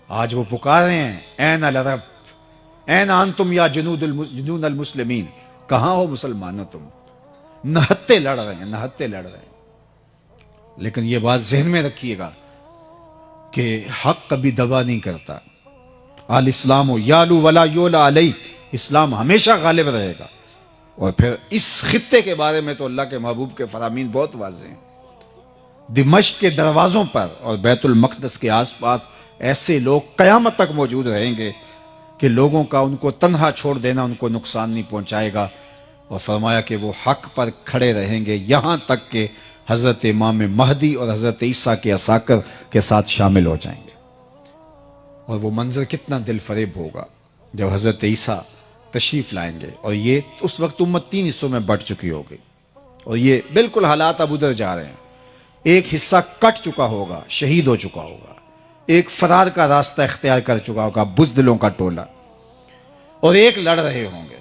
آج وہ پکار رہے ہیں این العرب این انتم یا جنون المسلمین، کہاں ہو مسلمانوں تم؟ نہتے لڑ رہے ہیں، نہتے لڑ رہے ہیں۔ لیکن یہ بات ذہن میں رکھیے گا کہ حق کبھی دبا نہیں کرتا۔ الاسلام یالو ولا یولا علیہ، اسلام ہمیشہ غالب رہے گا۔ اور پھر اس خطے کے بارے میں تو اللہ کے محبوب کے فرامین بہت واضح ہیں۔ دمشق کے دروازوں پر اور بیت المقدس کے آس پاس ایسے لوگ قیامت تک موجود رہیں گے کہ لوگوں کا ان کو تنہا چھوڑ دینا ان کو نقصان نہیں پہنچائے گا۔ اور فرمایا کہ وہ حق پر کھڑے رہیں گے یہاں تک کہ حضرت امام مہدی اور حضرت عیسیٰ کے عساکر کے ساتھ شامل ہو جائیں گے۔ اور وہ منظر کتنا دل فریب ہوگا جب حضرت عیسیٰ تشریف لائیں گے، اور یہ اس وقت امت 3 حصوں میں بٹ چکی ہوگی، اور یہ بالکل حالات اب ادھر جا رہے ہیں۔ ایک حصہ کٹ چکا ہوگا، شہید ہو چکا ہوگا، ایک فرار کا راستہ اختیار کر چکا ہوگا، بزدلوں کا ٹولہ، اور ایک لڑ رہے ہوں گے۔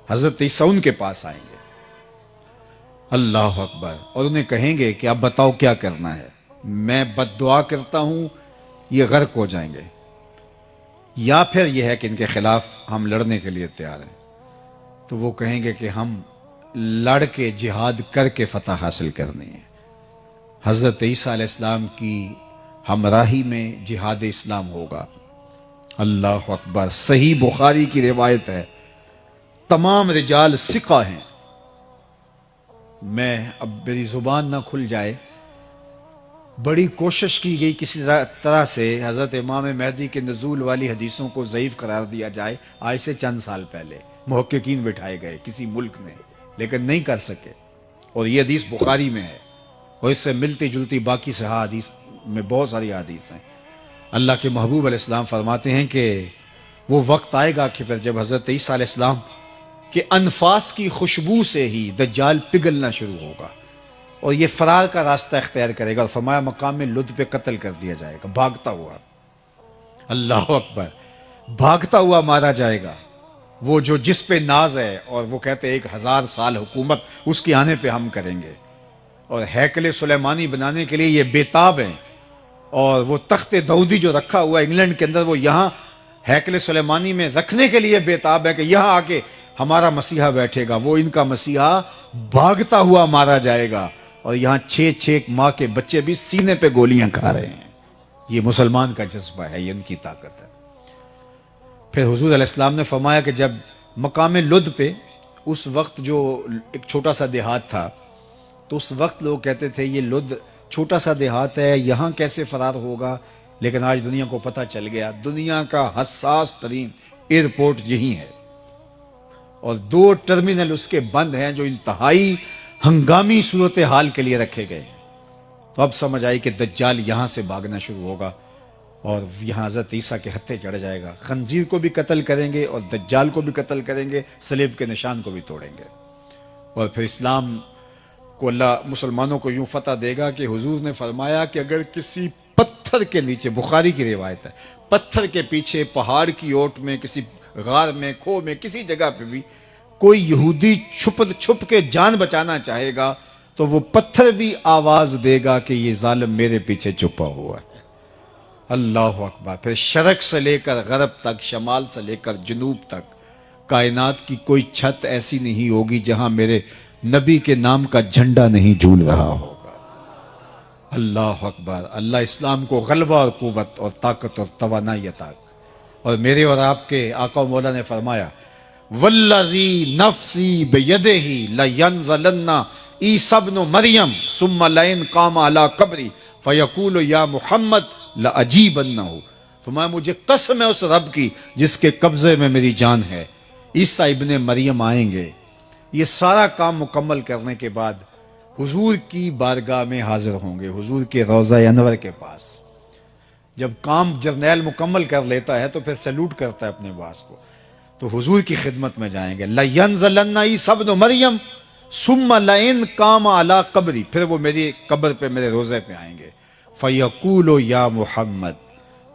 حضرت عیسیٰ ان کے پاس آئیں گے، اللہ اکبر، اور انہیں کہیں گے کہ اب بتاؤ کیا کرنا ہے، میں بد دعا کرتا ہوں یہ غرق ہو جائیں گے، یا پھر یہ ہے کہ ان کے خلاف ہم لڑنے کے لیے تیار ہیں۔ تو وہ کہیں گے کہ ہم لڑ کے جہاد کر کے فتح حاصل کرنی ہے۔ حضرت عیسیٰ علیہ السلام کی ہمراہی میں جہاد اسلام ہوگا۔ اللہ اکبر، صحیح بخاری کی روایت ہے، تمام رجال ثقہ ہیں۔ میں اب میری زبان نہ کھل جائے، بڑی کوشش کی گئی کسی طرح سے حضرت امام مہدی کے نزول والی حدیثوں کو ضعیف قرار دیا جائے، آج سے چند سال پہلے محققین بٹھائے گئے کسی ملک میں، لیکن نہیں کر سکے۔ اور یہ حدیث بخاری میں ہے، اور اس سے ملتی جلتی باقی صحیح حدیث میں بہت ساری حدیث ہیں۔ اللہ کے محبوب علیہ السلام فرماتے ہیں کہ وہ وقت آئے گا کہ پھر جب حضرت عیسیٰ علیہ السلام کے انفاس کی خوشبو سے ہی دجال پگھلنا شروع ہوگا، اور یہ فرار کا راستہ اختیار کرے گا، اور فرمایا مقام میں لد پہ قتل کر دیا جائے گا، بھاگتا ہوا۔ اللہ اکبر، بھاگتا ہوا مارا جائے گا، وہ جو جس پہ ناز ہے، اور وہ کہتے ہیں 1000 سال حکومت اس کے آنے پہ ہم کریں گے، اور ہیکل سلیمانی بنانے کے لیے یہ بیتاب ہیں، اور وہ تخت داؤدی جو رکھا ہوا ہے انگلینڈ کے اندر، وہ یہاں ہیکل سلیمانی میں رکھنے کے لیے بیتاب ہے کہ یہاں آ کے ہمارا مسیحا بیٹھے گا۔ وہ ان کا مسیحا بھاگتا ہوا مارا جائے گا، اور یہاں 6 ماہ کے بچے بھی سینے پہ گولیاں کھا رہے ہیں۔ یہ مسلمان کا جذبہ ہے، یہ ان کی طاقت ہے۔ پھر حضور علیہ السلام نے فرمایا کہ جب مقام لد پہ، اس وقت جو ایک چھوٹا سا دیہات تھا، تو اس وقت لوگ کہتے تھے یہ لد چھوٹا سا دیہات ہے، یہاں کیسے فرار ہوگا؟ لیکن آج دنیا کو پتہ چل گیا دنیا کا حساس ترین ایئرپورٹ یہی ہے، اور 2 ٹرمینل اس کے بند ہیں جو انتہائی ہنگامی صورتحال کے لیے رکھے گئے ہیں۔ تو اب سمجھ آئی کہ دجال یہاں سے بھاگنا شروع ہوگا، اور یہاں حضرت عیسیٰ کے ہتھے چڑھ جائے گا، خنزیر کو بھی قتل کریں گے اور دجال کو بھی قتل کریں گے، صلیب کے نشان کو بھی توڑیں گے، اور پھر اسلام کو اللہ مسلمانوں کو یوں فتح دے گا کہ حضور نے فرمایا کہ اگر کسی پتھر کے نیچے، بخاری کی روایت ہے، پتھر کے پیچھے، پہاڑ کی اوٹ میں، کسی غار میں، کھو میں، کسی جگہ پہ بھی کوئی یہودی چھپ کے جان بچانا چاہے گا تو وہ پتھر بھی آواز دے گا کہ یہ ظالم میرے پیچھے چھپا ہوا ہے۔ اللہ اکبر۔ پھر شرق سے لے کر غرب تک، شمال سے لے کر جنوب تک، کائنات کی کوئی چھت ایسی نہیں ہوگی جہاں میرے نبی کے نام کا جھنڈا نہیں جھول رہا ہوگا۔ اللہ اکبر۔ اللہ اسلام کو غلبہ اور قوت اور طاقت اور توانائی عطا۔ اور میرے اور آپ کے آقا و مولا نے فرمایا والذی نفسی بیدہ لینزلن عیسی ابن مریم ثم لئن قام علی قبری فیقول یا محمد لاجیبنہ۔ فرمایا مجھے قسم ہے اس رب کی جس کے قبضے میں میری جان ہے، عیسیٰ ابن مریم آئیں گے، یہ سارا کام مکمل کرنے کے بعد حضور کی بارگاہ میں حاضر ہوں گے، حضور کے روضہ انور کے پاس۔ جب کام جرنیل مکمل کر لیتا ہے تو پھر سیلوٹ کرتا ہے اپنے باس کو، تو حضور کی خدمت میں جائیں گے، لَيَنزَلَنَّ عِيسَىٰ ابْنُ مَرْيَمَ ثُمَّ لَئِن قَامَ عَلَىٰ قَبْرِي، پھر وہ میری قبر پہ، میرے روزے پہ آئیں گے، فَيَقُولُ يَا مُحَمَّد،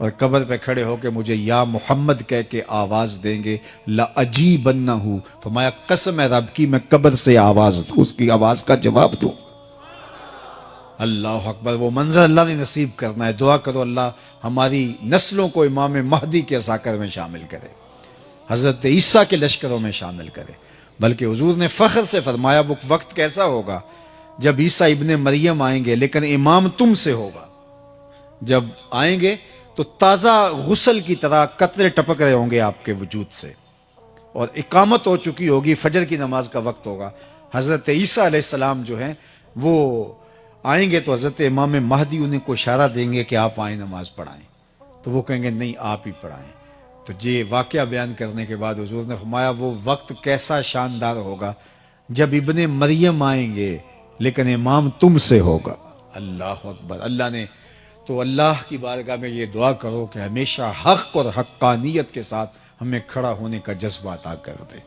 اور قبر پہ کھڑے ہو کے مجھے یا محمد کہہ کے آواز دیں گے، لَأَجِيبَنَّهُ، فرمایا قسم ہے رب کی میں قبر سے آواز دوں، اس کی آواز کا جواب دوں۔ اللہ اکبر، وہ منظر اللہ نے نصیب کرنا ہے. دعا کرو اللہ ہماری نسلوں کو امام مہدی کے ساکر میں شامل کرے، حضرت عیسیٰ کے لشکروں میں شامل کرے. بلکہ حضور نے فخر سے فرمایا وہ وقت کیسا ہوگا جب عیسیٰ ابن مریم آئیں گے لیکن امام تم سے ہوگا. جب آئیں گے تو تازہ غسل کی طرح قطرے ٹپک رہے ہوں گے آپ کے وجود سے، اور اقامت ہو چکی ہوگی، فجر کی نماز کا وقت ہوگا. حضرت عیسیٰ علیہ السلام جو ہیں وہ آئیں گے تو حضرت امام مہدی انہیں کو اشارہ دیں گے کہ آپ آئیں نماز پڑھائیں، تو وہ کہیں گے نہیں آپ ہی پڑھائیں. تو یہ واقعہ بیان کرنے کے بعد حضور نے فرمایا وہ وقت کیسا شاندار ہوگا جب ابن مریم آئیں گے لیکن امام تم سے ہوگا. اللہ اکبر. اللہ نے تو اللہ کی بارگاہ میں یہ دعا کرو کہ ہمیشہ حق اور حقانیت کے ساتھ ہمیں کھڑا ہونے کا جذبہ عطا کر دے.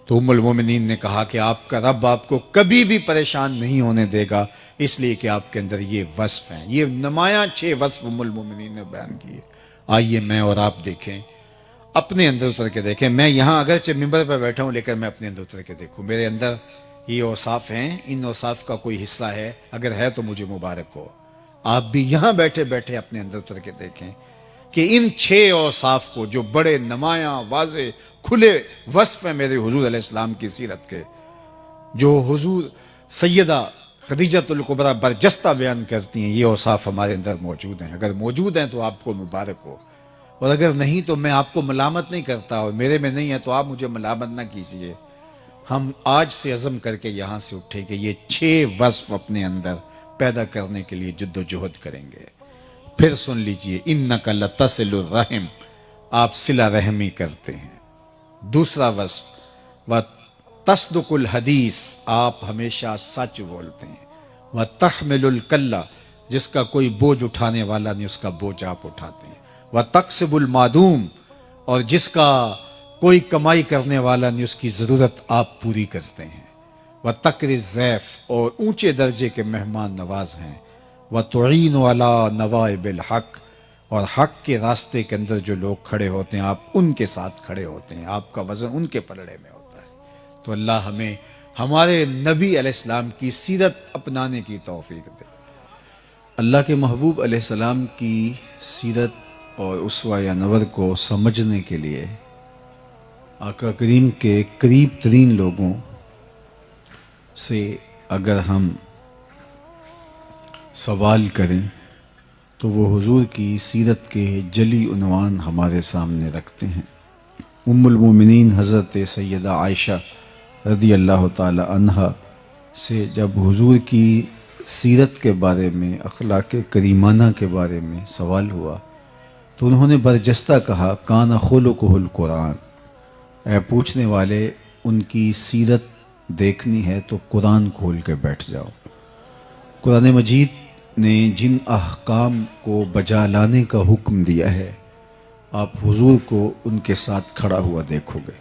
تو ام المومنین نے کہا کہ آپ کا رب آپ کو کبھی بھی پریشان نہیں ہونے دے گا، اس لیے کہ آپ کے اندر یہ وصف ہیں. یہ نمایاں 6 وصف ام المومنین نے بیان کیے. آئیے میں اور آپ دیکھیں، اپنے اندر اتر کے دیکھیں. میں یہاں اگرچہ ممبر پہ بیٹھا ہوں لیکن میں اپنے اندر اتر کے دیکھوں. میرے اندر یہ اوصاف ہیں، ان اوصاف کا کوئی حصہ ہے، اگر ہے تو مجھے مبارک ہو. آپ بھی یہاں بیٹھے بیٹھے اپنے اندر اتر کے دیکھیں کہ ان 6 اوصاف کو جو بڑے نمایاں واضح کھلے وصف ہیں میرے حضور علیہ السلام کی سیرت کے، جو حضور سیدہ خدیجۃ الکبریٰ برجستہ بیان کرتی ہیں، یہ اوصاف ہمارے اندر موجود ہیں. اگر موجود ہیں تو آپ کو مبارک ہو، اور اگر نہیں تو میں آپ کو ملامت نہیں کرتا، اور میرے میں نہیں ہے تو آپ مجھے ملامت نہ کیجیے. ہم آج سے عزم کر کے یہاں سے اٹھے کہ یہ 6 وصف اپنے اندر پیدا کرنے کے لیے جد و جہد کریں گے. پھر سن لیجئے، انک لتصل الرحم، آپ صلہ رحمی کرتے ہیں. دوسرا وصف وتصدق الحدیث، آپ ہمیشہ سچ بولتے ہیں. وتحمل الکلہ، جس کا کوئی بوجھ اٹھانے والا نہیں اس کا بوجھ آپ اٹھاتے ہیں. وتکسب المعدوم، اور جس کا کوئی کمائی کرنے والا نہیں اس کی ضرورت آپ پوری کرتے ہیں. وتقر الضیف، اور اونچے درجے کے مہمان نواز ہیں. وتعین علی نوائب الحق، اور حق کے راستے کے اندر جو لوگ کھڑے ہوتے ہیں آپ ان کے ساتھ کھڑے ہوتے ہیں، آپ کا وزن ان کے پلڑے میں ہوتا ہے. تو اللہ ہمیں ہمارے نبی علیہ السلام کی سیرت اپنانے کی توفیق دے. اللہ کے محبوب علیہ السلام کی سیرت اور اسوہ انور کو سمجھنے کے لیے آقا کریم کے قریب ترین لوگوں سے اگر ہم سوال کریں تو وہ حضور کی سیرت کے جلی عنوان ہمارے سامنے رکھتے ہیں. ام المومنین حضرت سیدہ عائشہ رضی اللہ تعالی عنہا سے جب حضور کی سیرت کے بارے میں، اخلاق کریمانہ کے بارے میں سوال ہوا تو انہوں نے برجستہ کہا کان خلقہ القرآن. اے پوچھنے والے، ان کی سیرت دیکھنی ہے تو قرآن کھول کے بیٹھ جاؤ. قرآن مجید نے جن احکام کو بجا لانے کا حکم دیا ہے آپ حضور کو ان کے ساتھ کھڑا ہوا دیکھو گے،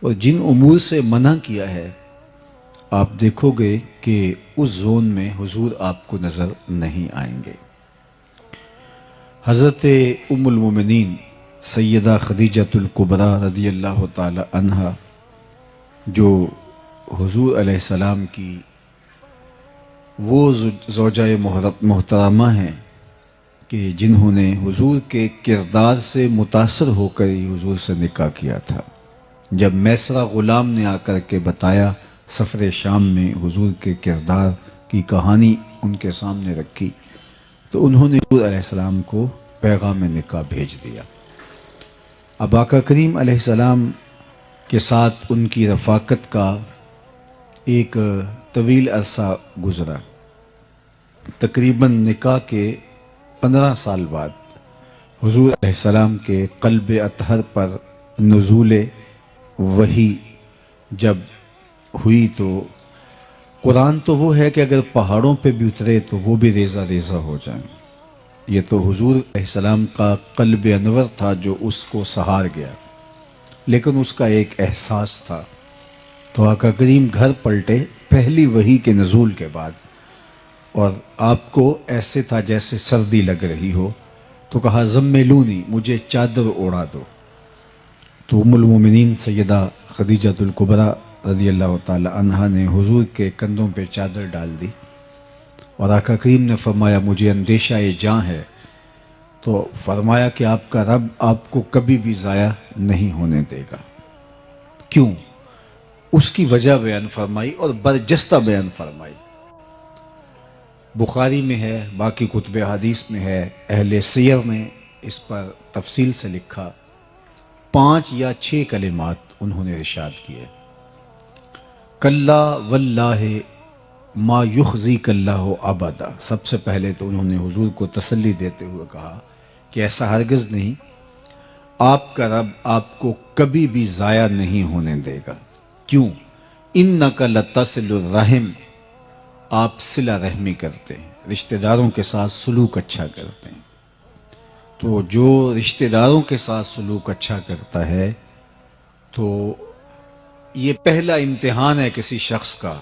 اور جن امور سے منع کیا ہے آپ دیکھو گے کہ اس زون میں حضور آپ کو نظر نہیں آئیں گے. حضرت ام المومنین سیدہ خدیجۃ الکبریٰ رضی اللہ تعالی عنہا، جو حضور علیہ السلام کی وہ زوجہ محترمہ ہیں کہ جنہوں نے حضور کے کردار سے متاثر ہو کر ہی حضور سے نکاح کیا تھا. جب میسرہ غلام نے آ کر کے بتایا سفر شام میں حضور کے کردار کی کہانی ان کے سامنے رکھی تو انہوں نے حضور علیہ السلام کو پیغام نکاح بھیج دیا. اب آقا کریم علیہ السلام کے ساتھ ان کی رفاقت کا ایک طویل عرصہ گزرا. تقریباً نکاح کے 15 سال بعد حضور علیہ السلام کے قلب اطہر پر نزول وحی جب ہوئی تو قرآن تو وہ ہے کہ اگر پہاڑوں پہ بھی اترے تو وہ بھی ریزہ ریزہ ہو جائیں. یہ تو حضور علیہ السلام کا قلب انور تھا جو اس کو سہار گیا، لیکن اس کا ایک احساس تھا. تو آقا کریم گھر پلٹے پہلی وحی کے نزول کے بعد، اور آپ کو ایسے تھا جیسے سردی لگ رہی ہو، تو کہا زملونی، مجھے چادر اوڑھا دو. تو ام المومنین سیدہ خدیجۃ الکبریٰ رضی اللہ تعالی عنہا نے حضور کے کندھوں پہ چادر ڈال دی اور آقا کریم نے فرمایا مجھے اندیشہ یہ جاں ہے، تو فرمایا کہ آپ کا رب آپ کو کبھی بھی ضائع نہیں ہونے دے گا۔ کیوں؟ اس کی وجہ بیان فرمائی اور برجستہ بیان فرمائی۔ بخاری میں ہے، باقی کتب حدیث میں ہے، اہل سیر نے اس پر تفصیل سے لکھا، 5 یا 6 کلمات انہوں نے ارشاد کیے۔ کلا واللہ ما یخزیک اللہ ابدا، سب سے پہلے تو انہوں نے حضور کو تسلی دیتے ہوئے کہا کہ ایسا ہرگز نہیں، آپ کا رب آپ کو کبھی بھی ضائع نہیں ہونے دے گا۔ کیوں؟ انک لتصل الرحم، آپ صلہ رحمی کرتے ہیں، رشتہ داروں کے ساتھ سلوک اچھا کرتے ہیں۔ تو جو رشتہ داروں کے ساتھ سلوک اچھا کرتا ہے تو یہ پہلا امتحان ہے کسی شخص کا۔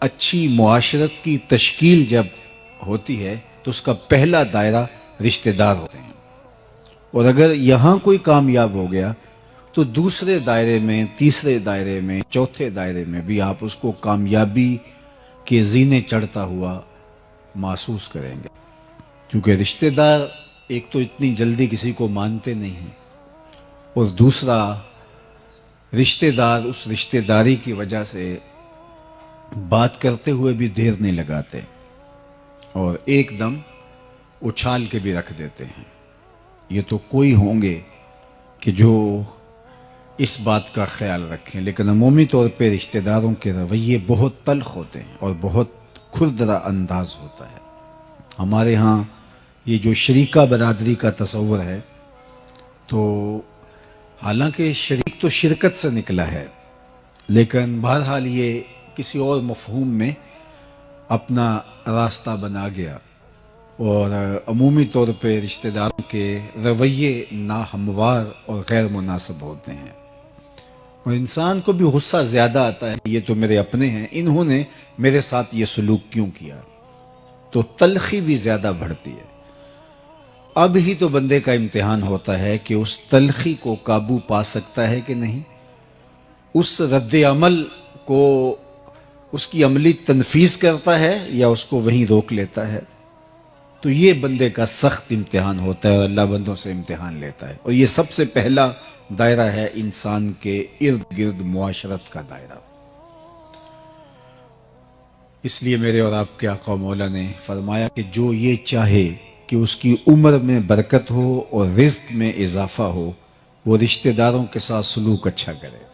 اچھی معاشرت کی تشکیل جب ہوتی ہے تو اس کا پہلا دائرہ رشتہ دار ہوتے ہیں، اور اگر یہاں کوئی کامیاب ہو گیا تو دوسرے دائرے میں، تیسرے دائرے میں، چوتھے دائرے میں بھی آپ اس کو کامیابی کے زینے چڑھتا ہوا محسوس کریں گے، کیونکہ رشتہ دار ایک تو اتنی جلدی کسی کو مانتے نہیں ہیں، اور دوسرا رشتہ دار اس رشتہ داری کی وجہ سے بات کرتے ہوئے بھی دیر نہیں لگاتے اور ایک دم اچھال کے بھی رکھ دیتے ہیں۔ یہ تو کوئی ہوں گے کہ جو اس بات کا خیال رکھیں، لیکن عمومی طور پہ رشتہ داروں کے رویے بہت تلخ ہوتے ہیں اور بہت کھردرا انداز ہوتا ہے۔ ہمارے ہاں یہ جو شریکہ برادری کا تصور ہے، تو حالانکہ شریک تو شرکت سے نکلا ہے، لیکن بہرحال یہ کسی اور مفہوم میں اپنا راستہ بنا گیا، اور عمومی طور پہ رشتہ داروں کے رویے ناہموار اور غیر مناسب ہوتے ہیں، اور انسان کو بھی غصہ زیادہ آتا ہے، یہ تو میرے اپنے ہیں، انہوں نے میرے ساتھ یہ سلوک کیوں کیا، تو تلخی بھی زیادہ بڑھتی ہے۔ اب ہی تو بندے کا امتحان ہوتا ہے کہ اس تلخی کو قابو پا سکتا ہے کہ نہیں، اس رد عمل کو اس کی عملی تنفیذ کرتا ہے یا اس کو وہیں روک لیتا ہے۔ تو یہ بندے کا سخت امتحان ہوتا ہے، اور اللہ بندوں سے امتحان لیتا ہے، اور یہ سب سے پہلا دائرہ ہے انسان کے ارد گرد معاشرت کا دائرہ۔ اس لیے میرے اور آپ کے آقا مولا نے فرمایا کہ جو یہ چاہے کہ اس کی عمر میں برکت ہو اور رزق میں اضافہ ہو، وہ رشتہ داروں کے ساتھ سلوک اچھا کرے۔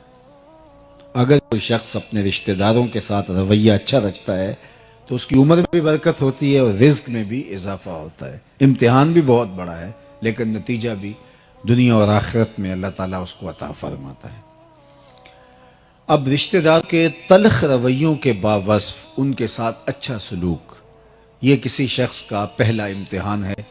اگر کوئی شخص اپنے رشتہ داروں کے ساتھ رویہ اچھا رکھتا ہے تو اس کی عمر میں بھی برکت ہوتی ہے اور رزق میں بھی اضافہ ہوتا ہے۔ امتحان بھی بہت بڑا ہے، لیکن نتیجہ بھی دنیا اور آخرت میں اللہ تعالیٰ اس کو عطا فرماتا ہے۔ اب رشتہ دار کے تلخ رویوں کے باوصف ان کے ساتھ اچھا سلوک، یہ کسی شخص کا پہلا امتحان ہے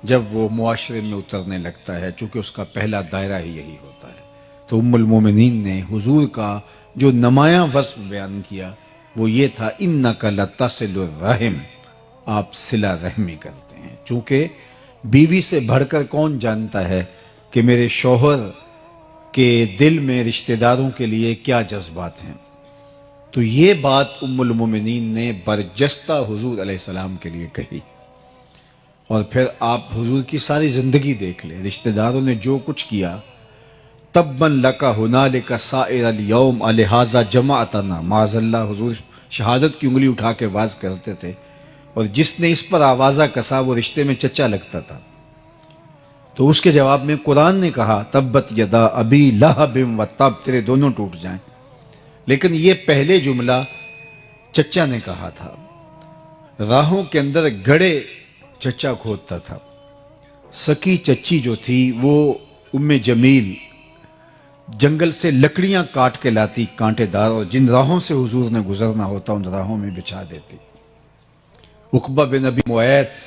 جب وہ معاشرے میں اترنے لگتا ہے، چونکہ اس کا پہلا دائرہ ہی یہی ہوتا ہے۔ تو ام المومنین نے حضور کا جو نمایاں وصف بیان کیا وہ یہ تھا، انک لتصل الرحم، آپ صلہ رحمی کرتے ہیں۔ چونکہ بیوی سے بڑھ کر کون جانتا ہے کہ میرے شوہر کے دل میں رشتہ داروں کے لیے کیا جذبات ہیں، تو یہ بات ام المومنین نے برجستہ حضور علیہ السلام کے لیے کہی۔ اور پھر آپ حضور کی ساری زندگی دیکھ لیں، رشتہ داروں نے جو کچھ کیا، تبا لک ہنالک سائر الیوم لہذا جمعتنا، معاذ اللہ حضور شہادت کی انگلی اٹھا کے واز کرتے تھے، اور جس نے اس پر آوازہ کسا وہ رشتے میں چچا لگتا تھا، تو اس کے جواب میں قرآن نے کہا تبت یدا ابی لہب و تب، تیرے دونوں ٹوٹ جائیں، لیکن یہ پہلے جملہ چچا نے کہا تھا۔ راہوں کے اندر گڑے چچا کھودتا تھا، سکی چچی جو تھی وہ ام جمیل جنگل سے لکڑیاں کاٹ کے لاتی کانٹے دار، اور جن راہوں سے حضور نے گزرنا ہوتا ان راہوں میں بچھا دیتی۔ عقبہ بن ابی معیط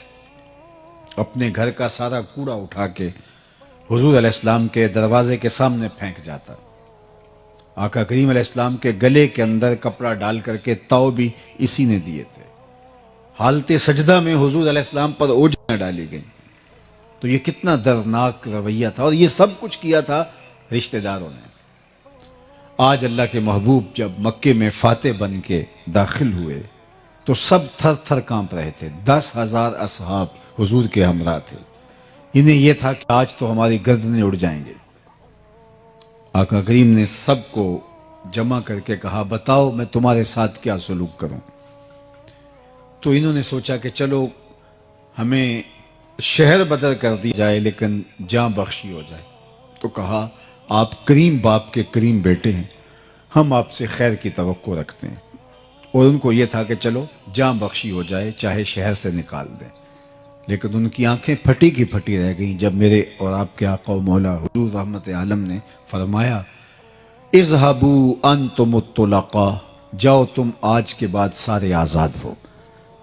اپنے گھر کا سارا کوڑا اٹھا کے حضور علیہ السلام کے دروازے کے سامنے پھینک جاتا۔ آقا کریم علیہ السلام کے گلے کے اندر کپڑا ڈال کر کے تاؤ بھی اسی نے دیے تھے۔ حالت سجدہ میں حضور علیہ السلام پر اوجھیاں ڈالی گئیں۔ تو یہ کتنا دردناک رویہ تھا، اور یہ سب کچھ کیا تھا رشتہ داروں نے۔ آج اللہ کے محبوب جب مکے میں فاتح بن کے داخل ہوئے تو سب تھر تھر کانپ رہے تھے. 10,000 اصحاب حضور کے ہمراہ تھے. انہیں یہ تھا کہ آج تو ہماری گردنیں اڑ جائیں گے. آقا کریم نے سب کو جمع کر کے کہا بتاؤ میں تمہارے ساتھ کیا سلوک کروں. تو انہوں نے سوچا کہ چلو ہمیں شہر بدر کر دی جائے لیکن جاں بخشی ہو جائے. تو کہا آپ کریم باپ کے کریم بیٹے ہیں, ہم آپ سے خیر کی توقع رکھتے ہیں. اور ان کو یہ تھا کہ چلو جاں بخشی ہو جائے چاہے شہر سے نکال دیں. لیکن ان کی آنکھیں پھٹی کی پھٹی رہ گئیں جب میرے اور آپ کے آقا و مولا حضور رحمت عالم نے فرمایا اذهبوا انتم الطلقاء, جاؤ تم آج کے بعد سارے آزاد ہو,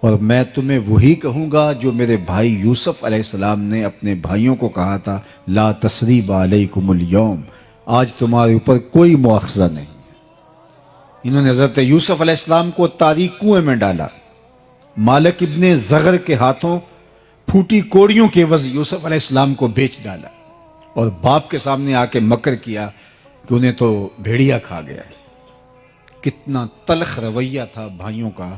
اور میں تمہیں وہی کہوں گا جو میرے بھائی یوسف علیہ السلام نے اپنے بھائیوں کو کہا تھا لا تثریب علیکم اليوم, آج تمہارے اوپر کوئی مواخذہ نہیں. انہوں نے حضرت یوسف علیہ السلام کو تاریک کنویں میں ڈالا. مالک ابن زغر کے ہاتھوں پھوٹی کوڑیوں کے عوض یوسف علیہ السلام کو بیچ ڈالا, اور باپ کے سامنے آ کے مکر کیا کہ انہیں تو بھیڑیا کھا گیا ہے. کتنا تلخ رویہ تھا بھائیوں کا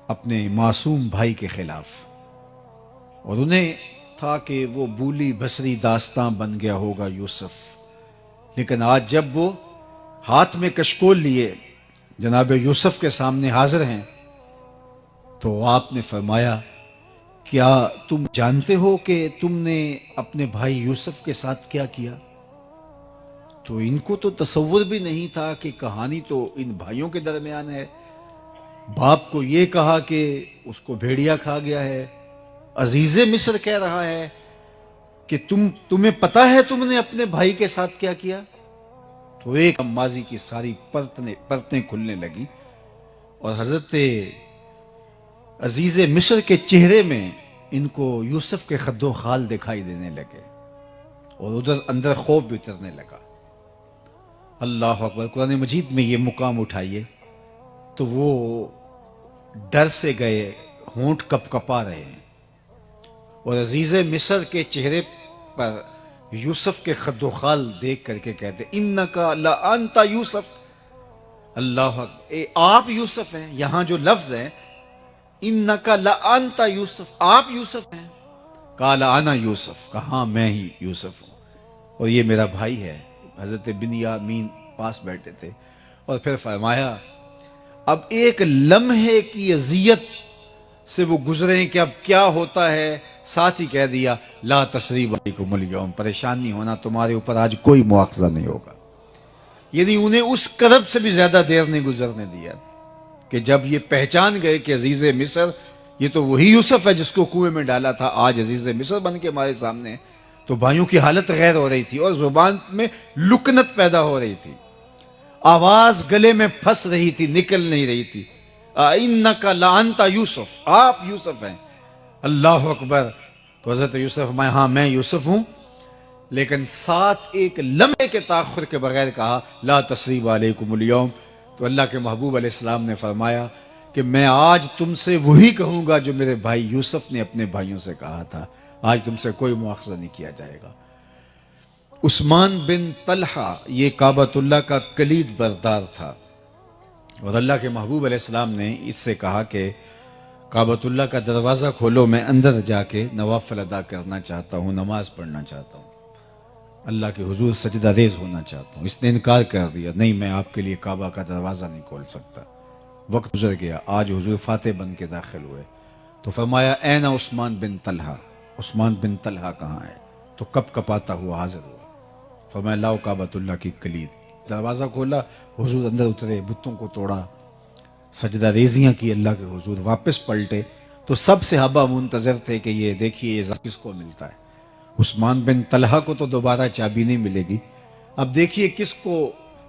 اپنے معصوم بھائی کے خلاف, اور انہیں تھا کہ وہ بولی بسری داستان بن گیا ہوگا یوسف. لیکن آج جب وہ ہاتھ میں کشکول لیے جناب یوسف کے سامنے حاضر ہیں تو آپ نے فرمایا کیا تم جانتے ہو کہ تم نے اپنے بھائی یوسف کے ساتھ کیا کیا؟ تو ان کو تو تصور بھی نہیں تھا کہ کہانی تو ان بھائیوں کے درمیان ہے. باپ کو یہ کہا کہ اس کو بھیڑیا کھا گیا ہے, عزیز مصر کہہ رہا ہے کہ تمہیں پتا ہے تم نے اپنے بھائی کے ساتھ کیا کیا. تو ایک ماضی کی ساری پرتیں کھلنے لگی, اور حضرت عزیز مصر کے چہرے میں ان کو یوسف کے خد و خال دکھائی دینے لگے, اور ادھر اندر خوف بھی اترنے لگا. اللہ اکبر. قرآن مجید میں یہ مقام اٹھائیے تو وہ ڈر سے گئے, ہونٹ کپ کپا رہے ہیں, اور عزیز مصر کے چہرے پر یوسف کے خد و خال دیکھ کر کے کہتے انکا لانتا یوسف. اللہ اکبر, آپ یوسف ہیں. یہاں جو لفظ ہے انکا لانتا یوسف, آپ یوسف ہیں. قال انا یوسف, کہا میں ہی یوسف ہوں, اور یہ میرا بھائی ہے. حضرت بنیامین پاس بیٹھے تھے, اور پھر فرمایا اب ایک لمحے کی اذیت سے وہ گزرے کہ اب کیا ہوتا ہے. ساتھ ہی کہہ دیا لا تثریب علیکم اليوم, پریشان نہیں ہونا, تمہارے اوپر آج کوئی مواخذہ نہیں ہوگا. یعنی انہیں اس کرب سے بھی زیادہ دیر نہیں گزرنے دیا کہ جب یہ پہچان گئے کہ عزیز مصر یہ تو وہی یوسف ہے جس کو کنویں میں ڈالا تھا, آج عزیز مصر بن کے ہمارے سامنے. تو بھائیوں کی حالت غیر ہو رہی تھی, اور زبان میں لکنت پیدا ہو رہی تھی, آواز گلے میں پھنس رہی تھی, نکل نہیں رہی تھی. انکا لانتا یوسف, آپ یوسف ہیں. اللہ اکبر. تو حضرت یوسف میں یوسف ہوں, لیکن ساتھ ایک لمحے کے تاخر کے بغیر کہا لا تثریب علیکم اليوم. تو اللہ کے محبوب علیہ السلام نے فرمایا کہ میں آج تم سے وہی کہوں گا جو میرے بھائی یوسف نے اپنے بھائیوں سے کہا تھا, آج تم سے کوئی مواخذہ نہیں کیا جائے گا. عثمان بن طلحہ یہ کعبۃ اللہ کا کلید بردار تھا, اور اللہ کے محبوب علیہ السلام نے اس سے کہا کہ کعبۃ اللہ کا دروازہ کھولو, میں اندر جا کے نوافل ادا کرنا چاہتا ہوں, نماز پڑھنا چاہتا ہوں, اللہ کے حضور سجدہ ریز ہونا چاہتا ہوں. اس نے انکار کر دیا, نہیں میں آپ کے لیے کعبہ کا دروازہ نہیں کھول سکتا. وقت گزر گیا, آج حضور فاتح بن کے داخل ہوئے تو فرمایا این عثمان بن طلحہ, عثمان بن طلحہ کہاں ہے؟ تو کپ کپاتا ہوا حاضر ہوا. فرمایا لاؤ کعبۃ اللہ کی کلید. دروازہ کھولا, حضور اندر اترے, بتوں کو توڑا, سجدہ ریزیاں کی اللہ کے حضور, واپس پلٹے تو سب صحابہ منتظر تھے کہ یہ دیکھیے اعزاز کس کو ملتا ہے. عثمان بن طلحہ کو تو دوبارہ چابی نہیں ملے گی, اب دیکھیے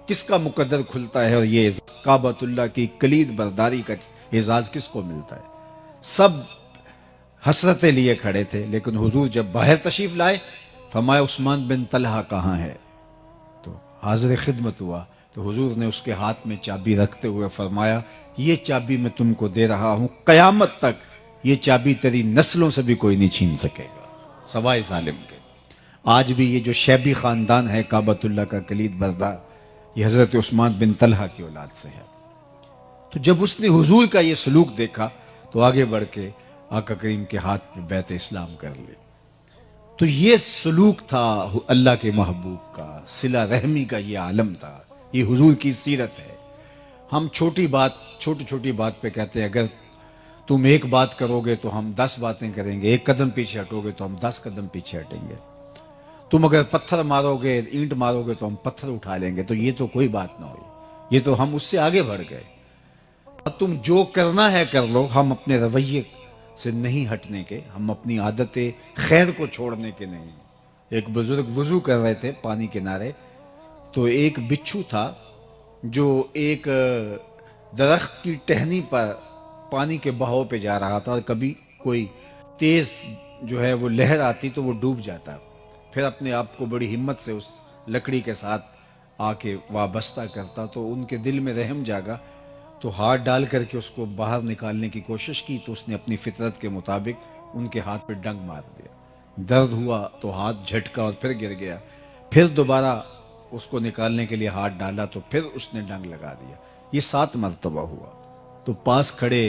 کس کا مقدر کھلتا ہے, اور یہ کعبۃ اللہ کی کلید برداری کا اعزاز کس کو ملتا ہے. سب حسرتیں لیے کھڑے تھے, لیکن حضور جب باہر تشریف لائے فرمایا عثمان بن طلحہ کہاں ہے؟ تو حاضر خدمت ہوا تو حضور نے اس کے ہاتھ میں چابی رکھتے ہوئے فرمایا یہ چابی میں تم کو دے رہا ہوں, قیامت تک یہ چابی تیری نسلوں سے بھی کوئی نہیں چھین سکے گا سوائے ظالم کے. آج بھی یہ جو شیبی خاندان ہے کعبۃ اللہ کا کلید بردار, یہ حضرت عثمان بن طلحہ کی اولاد سے ہے. تو جب اس نے حضور کا یہ سلوک دیکھا تو آگے بڑھ کے آقا کریم کے ہاتھ پہ بیعت اسلام کر لی. تو یہ سلوک تھا اللہ کے محبوب کا، صلہ رحمی کا یہ عالم تھا، یہ حضور کی سیرت ہے. ہم چھوٹی چھوٹی بات پہ کہتے ہیں اگر تم ایک بات کرو گے تو ہم 10 باتیں کریں گے، ایک قدم پیچھے ہٹو گے تو ہم 10 قدم پیچھے ہٹیں گے. تم اگر پتھر مارو گے، اینٹ مارو گے تو ہم پتھر اٹھا لیں گے. تو یہ تو کوئی بات نہ ہوئی، یہ تو ہم اس سے آگے بڑھ گئے. تم جو کرنا ہے کر لو، ہم اپنے رویے سے نہیں ہٹنے کے، ہم اپنی عادت خیر کو چھوڑنے کے نہیں. ایک بزرگ وضو کر رہے تھے پانی کنارے، تو ایک بچھو تھا جو ایک درخت کی ٹہنی پر پانی کے بہاؤ پہ جا رہا تھا، اور کبھی کوئی تیز جو ہے وہ لہر آتی تو وہ ڈوب جاتا. پھر اپنے آپ کو بڑی ہمت سے اس لکڑی کے ساتھ آ کے وابستہ کرتا. تو ان کے دل میں رحم جاگا، تو ہاتھ ڈال کر کے اس کو باہر نکالنے کی کوشش کی. تو اس نے اپنی فطرت کے مطابق ان کے ہاتھ پہ ڈنگ مار دیا. درد ہوا تو ہاتھ جھٹکا اور پھر گر گیا. پھر دوبارہ اس کو نکالنے کے لیے ہاتھ ڈالا تو پھر اس نے ڈنگ لگا دیا. یہ 7 مرتبہ ہوا. تو پاس کھڑے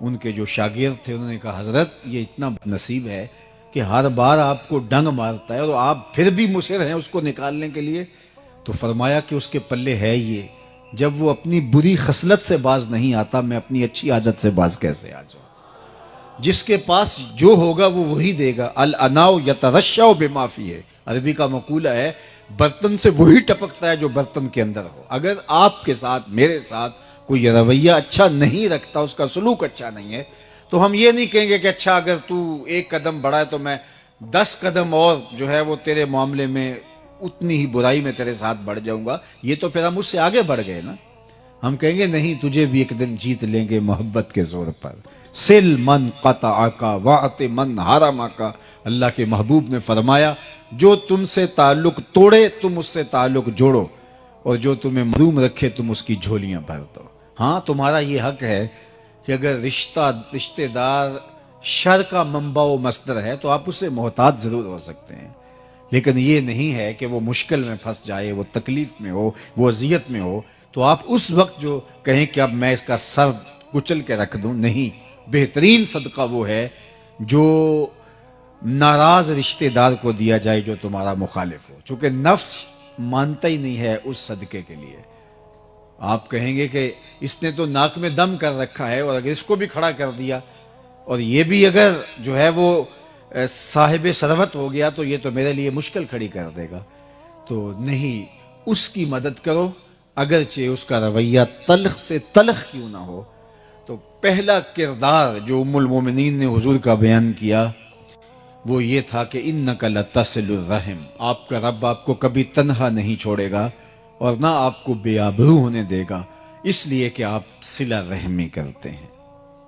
ان کے جو شاگرد تھے انہوں نے کہا حضرت یہ اتنا نصیب ہے کہ ہر بار آپ کو ڈنگ مارتا ہے اور آپ پھر بھی مصر ہیں اس کو نکالنے کے لیے. تو فرمایا کہ اس کے پلے ہے یہ، جب وہ اپنی بری خصلت سے باز نہیں آتا میں اپنی اچھی عادت سے باز کیسے آ جاؤں. جس کے پاس جو ہوگا وہ وہی دے گا. الاناؤ یترشع بما فیہ، عربی کا مقولہ ہے برتن سے وہی ٹپکتا ہے جو برتن کے اندر ہو. اگر آپ کے ساتھ میرے ساتھ کوئی رویہ اچھا نہیں رکھتا، اس کا سلوک اچھا نہیں ہے، تو ہم یہ نہیں کہیں گے کہ اچھا اگر تو 1 قدم بڑھا ہے تو میں 10 قدم اور جو ہے وہ تیرے معاملے میں اتنی ہی برائی میں تیرے ساتھ بڑھ جاؤں گا. یہ تو پھر ہم اس سے آگے بڑھ گئے نا. ہم کہیں گے نہیں، تجھے بھی ایک دن جیت لیں گے محبت کے زور پر. سل من قطعک واعط من حرمک. اللہ کے محبوب نے فرمایا جو تم سے تعلق توڑے تم اس سے تعلق جوڑو، اور جو تمہیں محروم رکھے تم اس کی جھولیاں بھر دو. ہاں تمہارا یہ حق ہے کہ اگر رشتہ دار شر کا منبع و مصدر ہے تو آپ اس سے محتاط ضرور ہو سکتے ہیں، لیکن یہ نہیں ہے کہ وہ مشکل میں پھنس جائے، وہ تکلیف میں ہو، وہ اذیت میں ہو تو آپ اس وقت جو کہیں کہ اب میں اس کا سر کچل کے رکھ دوں. نہیں، بہترین صدقہ وہ ہے جو ناراض رشتہ دار کو دیا جائے جو تمہارا مخالف ہو، چونکہ نفس مانتا ہی نہیں ہے اس صدقے کے لیے. آپ کہیں گے کہ اس نے تو ناک میں دم کر رکھا ہے اور اگر اس کو بھی کھڑا کر دیا اور یہ بھی اگر جو ہے وہ صاحب ثروت ہو گیا تو یہ تو میرے لیے مشکل کھڑی کر دے گا. تو نہیں، اس کی مدد کرو اگرچہ اس کا رویہ تلخ سے تلخ کیوں نہ ہو. تو پہلا کردار جو ام المومنین نے حضور کا بیان کیا وہ یہ تھا کہ انک لتصل الرحم. آپ کا رب آپ کو کبھی تنہا نہیں چھوڑے گا اور نہ آپ کو بے آبرو ہونے دے گا، اس لیے کہ آپ صلہ رحمی کرتے ہیں.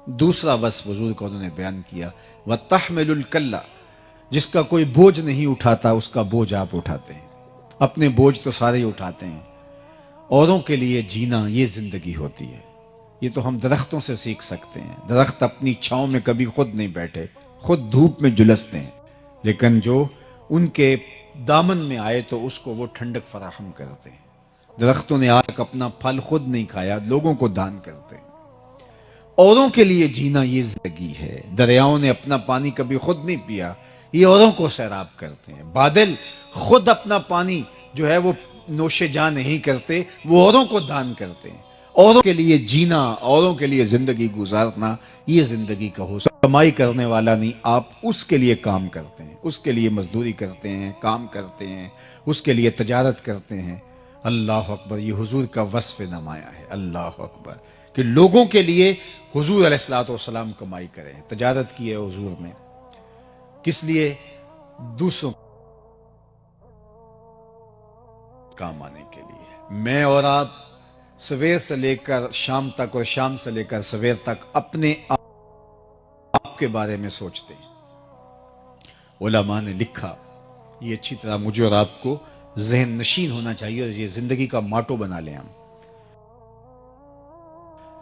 دوسرا وصف حضور کو انہوں نے بیان کیا وَتَحْمِلُ الْكَلَّ. جس کا کوئی بوجھ نہیں اٹھاتا اس کا بوجھ آپ اٹھاتے ہیں. اپنے بوجھ تو سارے ہی اٹھاتے ہیں. اوروں کے لیے جینا یہ زندگی ہوتی ہے. یہ تو ہم درختوں سے سیکھ سکتے ہیں. درخت اپنی چھاؤں میں کبھی خود نہیں بیٹھے، خود دھوپ میں جلستے ہیں، لیکن جو ان کے دامن میں آئے تو اس کو وہ ٹھنڈک فراہم کرتے ہیں. درختوں نے آج تک اپنا پھل خود نہیں کھایا، لوگوں کو دان کرتے ہیں. اوروں کے لیے جینا یہ زندگی ہے. دریاؤں نے اپنا پانی کبھی خود نہیں پیا، یہ اوروں کو سیراب کرتے ہیں. بادل خود اپنا پانی جو ہے وہ نوش جان نہیں کرتے، وہ اوروں کو دان کرتے ہیں. اوروں کے لیے جینا، اوروں کے لیے زندگی گزارنا یہ زندگی کا حسن. کمائی کرنے والا نہیں، آپ اس کے لیے کام کرتے ہیں، اس کے لیے مزدوری کرتے ہیں، کام کرتے ہیں، اس کے لیے تجارت کرتے ہیں. اللہ اکبر، یہ حضور کا وصف نمایاں ہے. اللہ اکبر، کہ لوگوں کے لیے حضور علیہ الصلوۃ والسلام کمائی کریں. تجارت کی ہے حضور نے، کس لیے؟ دوسروں کام آنے کے لیے. میں اور آپ سویر سے لے کر شام تک اور شام سے لے کر سویر تک اپنے آپ کے بارے میں سوچتے ہیں. علماء نے لکھا، یہ اچھی طرح مجھے اور آپ کو ذہن نشین ہونا چاہیے اور یہ زندگی کا ماٹو بنا لیں ہم.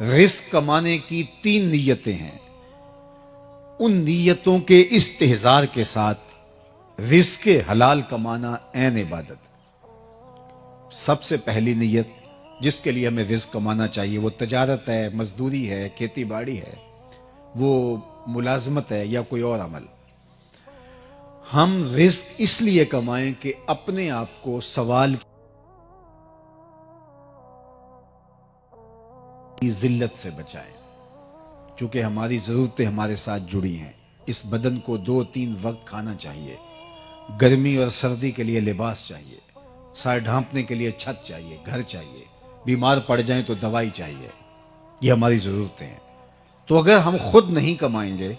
رزق کمانے کی 3 نیتیں ہیں. ان نیتوں کے استحضار کے ساتھ رزق حلال کمانا عین عبادت. سب سے پہلی نیت جس کے لیے ہمیں رزق کمانا چاہیے، وہ تجارت ہے، مزدوری ہے، کھیتی باڑی ہے، وہ ملازمت ہے یا کوئی اور عمل، ہم رزق اس لیے کمائیں کہ اپنے آپ کو سوال کی ذلت سے بچائیں، چونکہ ہماری ضرورتیں ہمارے ساتھ جڑی ہیں۔ اس بدن کو 2-3 وقت کھانا چاہیے، گرمی اور سردی کے لیے لباس چاہیے، سر ڈھانپنے کے لیے چھت چاہیے، گھر چاہیے، بیمار پڑ جائیں تو دوائی چاہیے، یہ ہماری ضرورتیں ہیں۔ تو اگر ہم خود نہیں کمائیں گے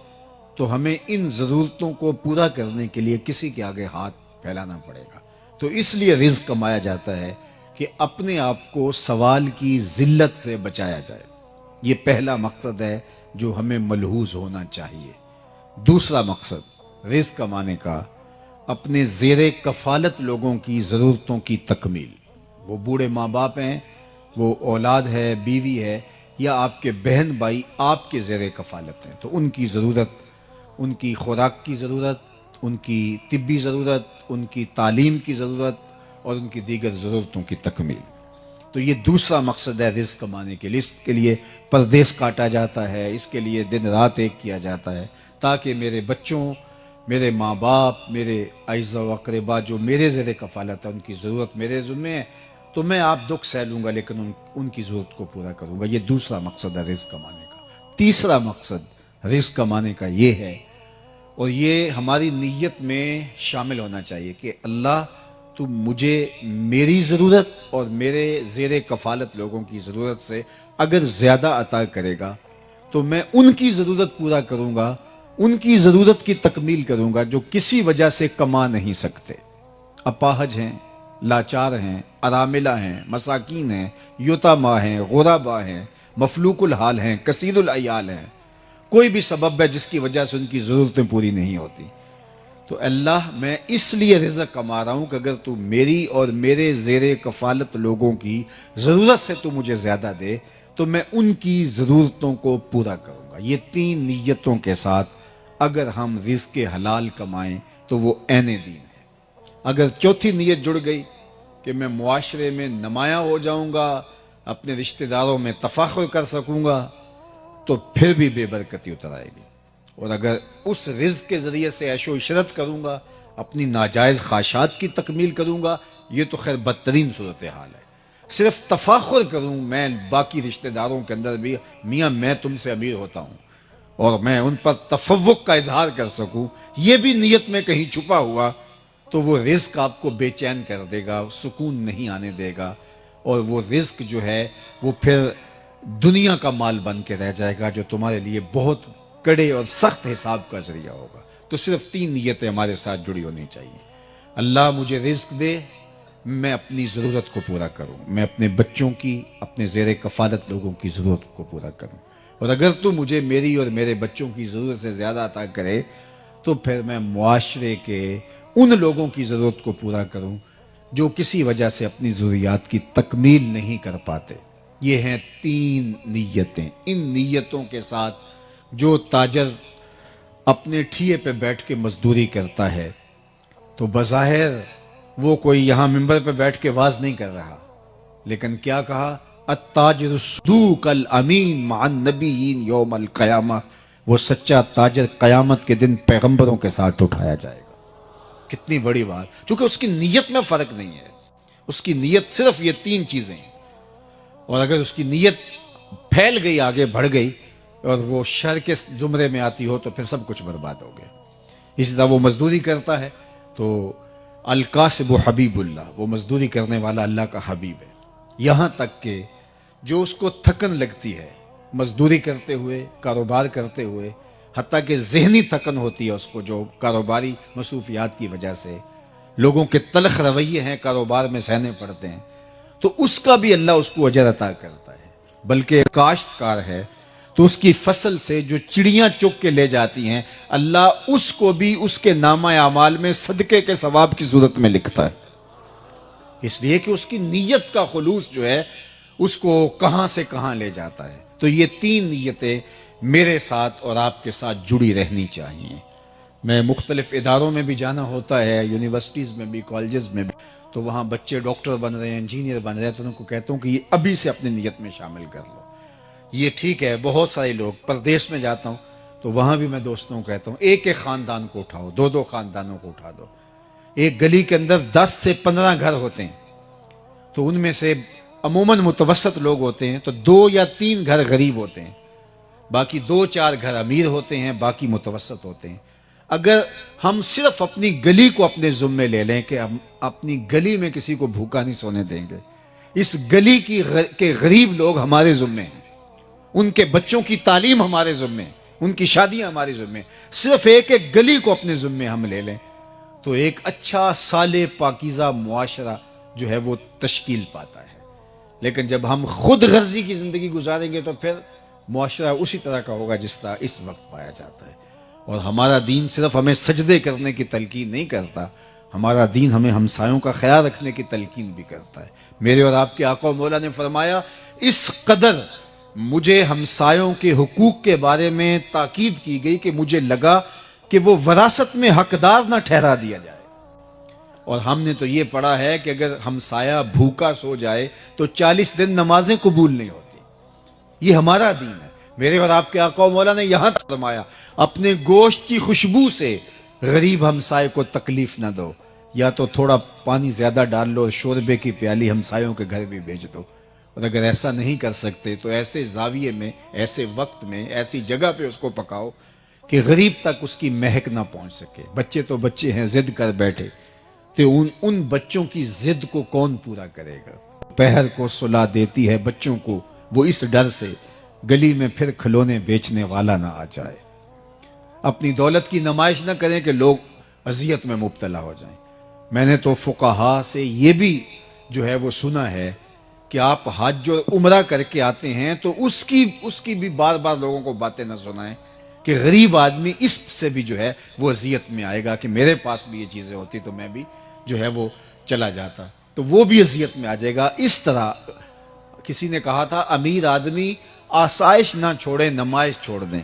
تو ہمیں ان ضرورتوں کو پورا کرنے کے لیے کسی کے آگے ہاتھ پھیلانا پڑے گا۔ تو اس لیے رزق کمایا جاتا ہے کہ اپنے آپ کو سوال کی ذلت سے بچایا جائے، یہ پہلا مقصد ہے جو ہمیں ملحوظ ہونا چاہیے۔ دوسرا مقصد رزق کمانے کا، اپنے زیر کفالت لوگوں کی ضرورتوں کی تکمیل، وہ بوڑھے ماں باپ ہیں، وہ اولاد ہے، بیوی ہے، یا آپ کے بہن بھائی آپ کے زیر کفالت ہیں، تو ان کی ضرورت، ان کی خوراک کی ضرورت، ان کی طبی ضرورت، ان کی تعلیم کی ضرورت اور ان کی دیگر ضرورتوں کی تکمیل۔ تو یہ دوسرا مقصد ہے رزق کمانے کے لیے۔ اس کے لیے پردیس کاٹا جاتا ہے، اس کے لیے دن رات ایک کیا جاتا ہے، تاکہ میرے بچوں، میرے ماں باپ، میرے اعزاء و اقربا جو میرے زیر کفالت ہے، ان کی ضرورت میرے ذمہ ہے، تو میں آپ دکھ سہ لوں گا لیکن ان کی ضرورت کو پورا کروں گا۔ یہ دوسرا مقصد ہے رزق کمانے کا۔ تیسرا مقصد رزق کمانے کا یہ ہے، اور یہ ہماری نیت میں شامل ہونا چاہیے کہ اللہ تو مجھے میری ضرورت اور میرے زیر کفالت لوگوں کی ضرورت سے اگر زیادہ عطا کرے گا تو میں ان کی ضرورت پورا کروں گا، ان کی ضرورت کی تکمیل کروں گا جو کسی وجہ سے کما نہیں سکتے، اپاہج ہیں، لاچار ہیں، اراملہ ہیں، مساکین ہیں، یتاما ہیں، غربا ہیں، مفلوق الحال ہیں، کثیر العیال ہیں، کوئی بھی سبب ہے جس کی وجہ سے ان کی ضرورتیں پوری نہیں ہوتی۔ تو اللہ میں اس لیے رزق کما رہا ہوں کہ اگر تو میری اور میرے زیر کفالت لوگوں کی ضرورت سے تو مجھے زیادہ دے تو میں ان کی ضرورتوں کو پورا کروں گا۔ یہ 3 نیتوں کے ساتھ اگر ہم رزق حلال کمائیں تو وہ عین دین ہے۔ اگر چوتھی نیت جڑ گئی کہ میں معاشرے میں نمایاں ہو جاؤں گا، اپنے رشتہ داروں میں تفاخر کر سکوں گا، تو پھر بھی بے برکتی اتر آئے گی۔ اور اگر اس رزق کے ذریعے سے عیش و عشرت کروں گا، اپنی ناجائز خواہشات کی تکمیل کروں گا، یہ تو خیر بدترین صورتحال ہے۔ صرف تفاخر کروں میں باقی رشتہ داروں کے اندر بھی، میاں میں تم سے امیر ہوتا ہوں، اور میں ان پر تفوق کا اظہار کر سکوں، یہ بھی نیت میں کہیں چھپا ہوا، تو وہ رزق آپ کو بے چین کر دے گا، سکون نہیں آنے دے گا، اور وہ رزق جو ہے وہ پھر دنیا کا مال بن کے رہ جائے گا جو تمہارے لیے بہت کڑے اور سخت حساب کا ذریعہ ہوگا۔ تو صرف 3 نیتیں ہمارے ساتھ جڑی ہونی چاہیے۔ اللہ مجھے رزق دے، میں اپنی ضرورت کو پورا کروں، میں اپنے بچوں کی، اپنے زیر کفالت لوگوں کی ضرورت کو پورا کروں، اور اگر تو مجھے میری اور میرے بچوں کی ضرورت سے زیادہ عطا کرے تو پھر میں معاشرے کے ان لوگوں کی ضرورت کو پورا کروں جو کسی وجہ سے اپنی ضروریات کی تکمیل نہیں کر پاتے۔ یہ ہیں 3 نیتیں۔ ان نیتوں کے ساتھ جو تاجر اپنے ٹھیے پہ بیٹھ کے مزدوری کرتا ہے تو بظاہر وہ کوئی یہاں ممبر پہ بیٹھ کے واز نہیں کر رہا، لیکن کیا کہا؟ التاجر الصدوق الامین مع النبیین یوم القیامہ، وہ سچا تاجر قیامت کے دن پیغمبروں کے ساتھ اٹھایا جائے گا۔ کتنی بڑی بات، کیونکہ اس کی نیت میں فرق نہیں ہے، اس کی نیت صرف یہ 3 چیزیں ہیں، اور اگر اس کی نیت پھیل گئی، آگے بڑھ گئی اور وہ شر کے زمرے میں آتی ہو تو پھر سب کچھ برباد ہو گیا۔ اسی طرح وہ مزدوری کرتا ہے تو القاسب حبیب اللہ، وہ مزدوری کرنے والا اللہ کا حبیب ہے۔ یہاں تک کہ جو اس کو تھکن لگتی ہے مزدوری کرتے ہوئے، کاروبار کرتے ہوئے، حتیٰ کہ ذہنی تھکن ہوتی ہے اس کو جو کاروباری مصروفیات کی وجہ سے، لوگوں کے تلخ رویے ہیں کاروبار میں سہنے پڑتے ہیں، تو اس کا بھی اللہ اس کو اجر عطا کرتا ہے۔ بلکہ کاشتکار ہے تو اس کی فصل سے جو چڑیاں چگ کے لے جاتی ہیں، اللہ اس کو بھی اس کے نامہ اعمال میں صدقے کے ثواب کی صورت میں لکھتا ہے، اس لیے کہ اس کی نیت کا خلوص جو ہے اس کو کہاں سے کہاں لے جاتا ہے۔ تو یہ 3 نیتیں میرے ساتھ اور آپ کے ساتھ جڑی رہنی چاہیے۔ میں مختلف اداروں میں بھی جانا ہوتا ہے، یونیورسٹیز میں بھی، کالجز میں بھی، تو وہاں بچے ڈاکٹر بن رہے ہیں، انجینئر بن رہے ہیں، تو ان کو کہتا ہوں کہ یہ ابھی سے اپنی نیت میں شامل کر لو. یہ ٹھیک ہے. بہت سارے لوگ پردیس میں جاتا ہوں تو وہاں بھی میں دوستوں کو کہتا ہوں ایک ایک خاندان کو اٹھاؤ، دو دو خاندانوں کو اٹھا دو. ایک گلی کے اندر 10 سے 15 گھر ہوتے ہیں تو ان میں سے عموماً متوسط لوگ ہوتے ہیں تو 2 یا 3 گھر غریب ہوتے ہیں، باقی 2-4 گھر امیر ہوتے ہیں، باقی متوسط ہوتے ہیں. اگر ہم صرف اپنی گلی کو اپنے ذمے لے لیں کہ ہم اپنی گلی میں کسی کو بھوکا نہیں سونے دیں گے، اس گلی کے غریب لوگ ہمارے ذمے ہیں، ان کے بچوں کی تعلیم ہمارے ذمے ہیں، ان کی شادیاں ہمارے ذمے ہیں، صرف ایک ایک گلی کو اپنے ذمے ہم لے لیں تو ایک اچھا صالح پاکیزہ معاشرہ جو ہے وہ تشکیل پاتا ہے. لیکن جب ہم خود غرضی کی زندگی گزاریں گے تو پھر معاشرہ اسی طرح کا ہوگا جس طرح اس وقت پایا جاتا ہے. اور ہمارا دین صرف ہمیں سجدے کرنے کی تلقین نہیں کرتا، ہمارا دین ہمیں ہمسایوں کا خیال رکھنے کی تلقین بھی کرتا ہے. میرے اور آپ کے آقا و مولا نے فرمایا اس قدر مجھے ہمسایوں کے حقوق کے بارے میں تاکید کی گئی کہ مجھے لگا کہ وہ وراثت میں حقدار نہ ٹھہرا دیا جائے. اور ہم نے تو یہ پڑھا ہے کہ اگر ہمسایہ بھوکا سو جائے تو 40 دن نمازیں قبول نہیں ہوتی. یہ ہمارا دین ہے. میرے اور آپ کے آقا و مولا نے یہاں فرمایا اپنے گوشت کی خوشبو سے غریب ہمسائے کو تکلیف نہ دو، یا تو تھوڑا پانی زیادہ ڈال لو، شوربے کی پیالی ہمسایوں کے گھر بھی بھیج دو. اور اگر ایسا نہیں کر سکتے تو ایسے زاویے میں، ایسے وقت میں، ایسی جگہ پہ اس کو پکاؤ کہ غریب تک اس کی مہک نہ پہنچ سکے. بچے تو بچے ہیں، ضد کر بیٹھے تو ان بچوں کی ضد کو کون پورا کرے گا؟ پہر کو سلا دیتی ہے بچوں کو وہ اس ڈر سے گلی میں پھر کھلونے بیچنے والا نہ آ جائے. اپنی دولت کی نمائش نہ کریں کہ لوگ اذیت میں مبتلا ہو جائیں. میں نے تو فقہا سے یہ بھی جو ہے وہ سنا ہے کہ آپ حج اور عمرہ کر کے آتے ہیں تو اس کی بھی بار بار لوگوں کو باتیں نہ سنائیں کہ غریب آدمی اس سے بھی جو ہے وہ اذیت میں آئے گا کہ میرے پاس بھی یہ چیزیں ہوتی تو میں بھی جو ہے وہ چلا جاتا، تو وہ بھی اذیت میں آ جائے گا. اس طرح کسی نے کہا تھا امیر آدمی آسائش نہ چھوڑے نمائش چھوڑ دیں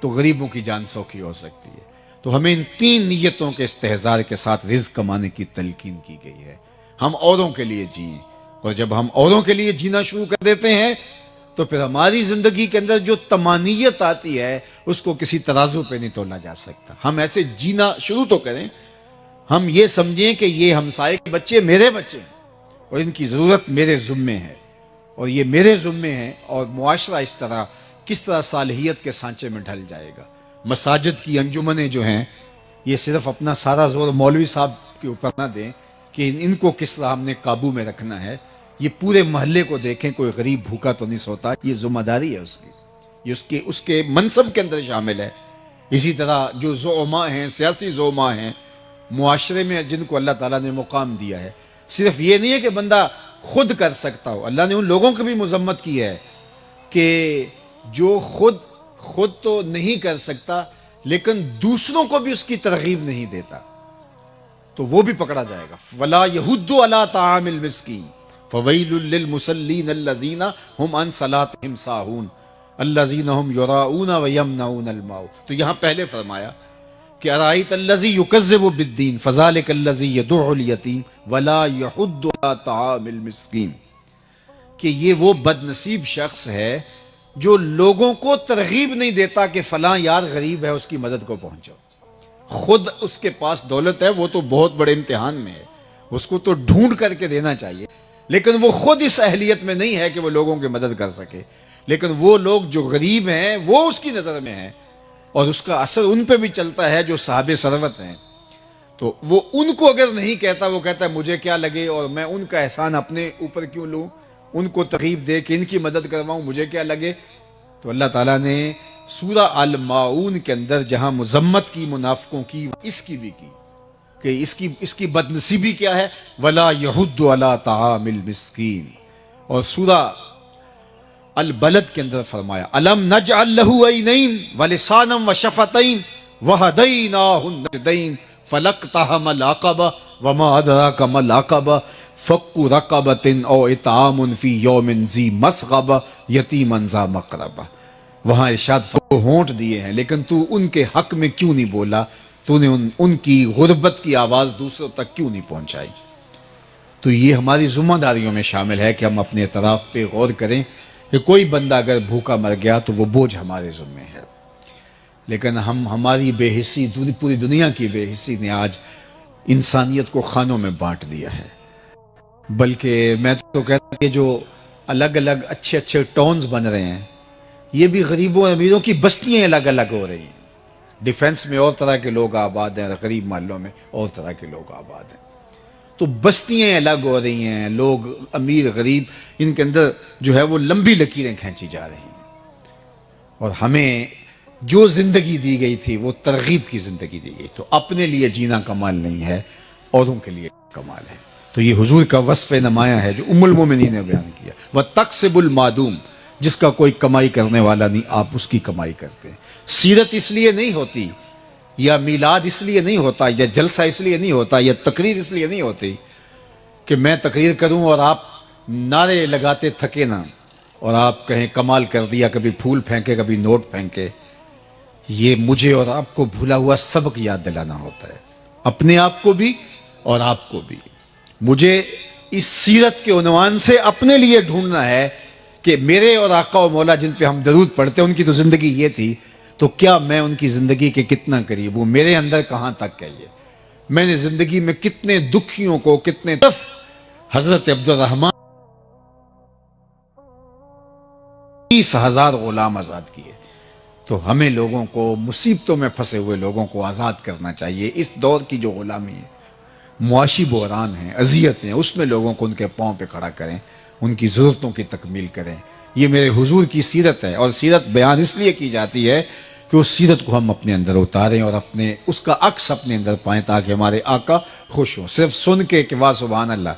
تو غریبوں کی جان سوکھی ہو سکتی ہے. تو ہمیں ان 3 نیتوں کے استحضار کے ساتھ رزق کمانے کی تلقین کی گئی ہے. ہم اوروں کے لیے جئیں، اور جب ہم اوروں کے لیے جینا شروع کر دیتے ہیں تو پھر ہماری زندگی کے اندر جو طمانینت آتی ہے اس کو کسی ترازو پہ نہیں تولا جا سکتا. ہم ایسے جینا شروع تو کریں، ہم یہ سمجھیں کہ یہ ہمسائے کے بچے میرے بچے ہیں اور ان کی ضرورت میرے ذمے ہے اور یہ میرے ذمے ہیں، اور معاشرہ اس طرح کس طرح صالحیت کے سانچے میں ڈھل جائے گا. مساجد کی انجمنیں جو ہیں یہ صرف اپنا سارا زور مولوی صاحب کے اوپر نہ دیں کہ ان کو کس طرح ہم نے قابو میں رکھنا ہے. یہ پورے محلے کو دیکھیں، کوئی غریب بھوکا تو نہیں سوتا. یہ ذمہ داری ہے اس کی، یہ اس کے منصب کے اندر شامل ہے. اسی طرح جو زعماء ہیں، سیاسی زعماء ہیں معاشرے میں جن کو اللہ تعالیٰ نے مقام دیا ہے، صرف یہ نہیں ہے کہ بندہ خود کر سکتا ہو. اللہ نے ان لوگوں کی بھی مذمت کی ہے کہ جو خود تو نہیں کر سکتا لیکن دوسروں کو بھی اس کی ترغیب نہیں دیتا تو وہ بھی پکڑا جائے گا. وَلَا يَحُضُّ عَلَىٰ طَعَامِ الْمِسْكِينِ فَوَيْلٌ لِّلْمُصَلِّينَ الَّذِينَ هُمْ عَنْ صَلَاتِهِمْ سَاهُونَ الَّذِينَ هُمْ يُرَاءُونَ وَيَمْنَعُونَ الْمَاعُونَ. تو یہاں پہلے فرمایا کہ أَرَأَيْتَ الَّذِي يُكَذِّبُ بِالدِّينِ فَذَلِكَ الَّذِي يَدُعُّ الْيَتِيمَ وَلَا يَحُضُّ عَلَىٰ طَعَامِ الْمِسْكِينِ. کہ یہ وہ بد نصیب شخص ہے جو لوگوں کو ترغیب نہیں دیتا کہ فلاں یار غریب ہے اس کی مدد کو پہنچو. خود اس کے پاس دولت ہے، وہ تو بہت بڑے امتحان میں ہے، اس کو تو ڈھونڈ کر کے دینا چاہیے، لیکن وہ خود اس اہلیت میں نہیں ہے کہ وہ لوگوں کی مدد کر سکے. لیکن وہ لوگ جو غریب ہیں وہ اس کی نظر میں ہیں اور اس کا اثر ان پہ بھی چلتا ہے جو صاحب ثروت ہیں. تو وہ ان کو اگر نہیں کہتا، وہ کہتا ہے مجھے کیا لگے اور میں ان کا احسان اپنے اوپر کیوں لوں، ان کو ترغیب دے کہ ان کی مدد کرواؤں، مجھے کیا لگے. تو اللہ تعالیٰ نے سورہ الماعون کے اندر جہاں مذمت کی منافقوں کی، اس کی بھی کی کہ اس کی بدنصیبی کیا ہے، وَلَا يَحُضُّ عَلَىٰ طَعَامِ الْمِسْكِينِ. اور سورہ البلد کے اندر فرمایا أَلَمْ نَجْعَلْ لَهُ عَيْنَيْنِ وَلِسَانًا وَشَفَتَيْنِ وَهَدَيْنَاهُ النَّجْدَيْنِ فَلَاقْتَحَمَ الْعَقَبَةَ وَمَا أَدْرَاكَ مَا الْعَقَبَةُ فَكُّ رَقَبَةٍ أَوْ إِطْعَامٌ فِي يَوْمٍ ذِي مَسْغَبَةٍ يَتِيمًا ذَا مَقْرَبَةٍ. وہاں ارشاد ہونٹ دیے ہیں لیکن تو ان کے حق میں کیوں نہیں بولا، تو نے ان کی غربت کی آواز دوسروں تک کیوں نہیں پہنچائی. تو یہ ہماری ذمہ داریوں میں شامل ہے کہ ہم اپنے اعتراف پہ غور کریں کہ کوئی بندہ اگر بھوکا مر گیا تو وہ بوجھ ہمارے ذمے ہے، لیکن ہماری بے حسی، پوری دنیا کی بے حسی نے آج انسانیت کو خانوں میں بانٹ دیا ہے۔ بلکہ میں تو کہتا ہوں کہ جو الگ الگ اچھے اچھے ٹاؤنز بن رہے ہیں، یہ بھی غریبوں اور امیروں کی بستیاں الگ الگ ہو رہی ہیں۔ ڈیفنس میں اور طرح کے لوگ آباد ہیں، غریب محلوں میں اور طرح کے لوگ آباد ہیں، تو بستیاں الگ ہو رہی ہیں، لوگ امیر غریب ان کے اندر جو ہے وہ لمبی لکیریں کھینچی جا رہی ہیں، اور ہمیں جو زندگی دی گئی تھی وہ ترغیب کی زندگی دی گئی، تو اپنے لیے جینا کمال نہیں ہے، اوروں کے لیے کمال ہے۔ تو یہ حضور کا وصف نمایاں ہے جو ام المومنین نے بیان کیا، وَتَقْسِبُ الْمَعْدُومَ، جس کا کوئی کمائی کرنے والا نہیں، آپ اس کی کمائی کرتے ہیں۔ سیرت اس لیے نہیں ہوتی، یا میلاد اس لیے نہیں ہوتا، یا جلسہ اس لیے نہیں ہوتا، یا تقریر اس لیے نہیں ہوتی کہ میں تقریر کروں اور آپ نعرے لگاتے تھکے نہ، اور آپ کہیں کمال کر دیا، کبھی پھول پھینکے کبھی نوٹ پھینکے۔ یہ مجھے اور آپ کو بھولا ہوا سبق یاد دلانا ہوتا ہے، اپنے آپ کو بھی اور آپ کو بھی۔ مجھے اس سیرت کے عنوان سے اپنے لیے ڈھونڈنا ہے کہ میرے اور آقا و مولا جن پہ ہم درود پڑھتے ہیں ان کی تو زندگی یہ تھی، تو کیا میں ان کی زندگی کے کتنا قریب ہوں، میرے اندر کہاں تک ہے یہ، میں نے زندگی میں کتنے دکھیوں کو، کتنے حضرت عبد الرحمن 30,000 غلام آزاد کیے۔ تو ہمیں لوگوں کو، مصیبتوں میں پھنسے ہوئے لوگوں کو آزاد کرنا چاہیے۔ اس دور کی جو غلامی ہے، معاشی بحران ہیں، اذیتیں، اس میں لوگوں کو ان کے پاؤں پہ کھڑا کریں، ان کی ضرورتوں کی تکمیل کریں۔ یہ میرے حضور کی سیرت ہے، اور سیرت بیان اس لیے کی جاتی ہے کہ اس سیرت کو ہم اپنے اندر اتاریں اور اس کا عکس اپنے اندر پائیں، تاکہ ہمارے آقا خوش ہوں۔ صرف سن کے کہ واہ سبحان اللہ،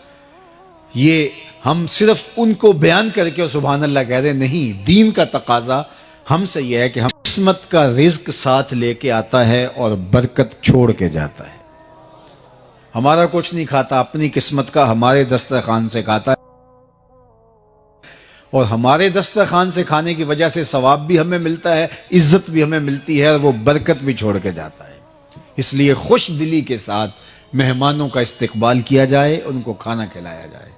یہ ہم صرف ان کو بیان کر کے سبحان اللہ کہہ رہے نہیں۔ دین کا تقاضا ہم سے یہ ہے کہ ہم قسمت کا رزق ساتھ لے کے آتا ہے اور برکت چھوڑ کے جاتا ہے۔ ہمارا کچھ نہیں کھاتا، اپنی قسمت کا ہمارے دسترخوان سے کھاتا ہے، اور ہمارے دسترخوان سے کھانے کی وجہ سے ثواب بھی ہمیں ملتا ہے، عزت بھی ہمیں ملتی ہے، اور وہ برکت بھی چھوڑ کے جاتا ہے۔ اس لیے خوش دلی کے ساتھ مہمانوں کا استقبال کیا جائے، ان کو کھانا کھلایا جائے۔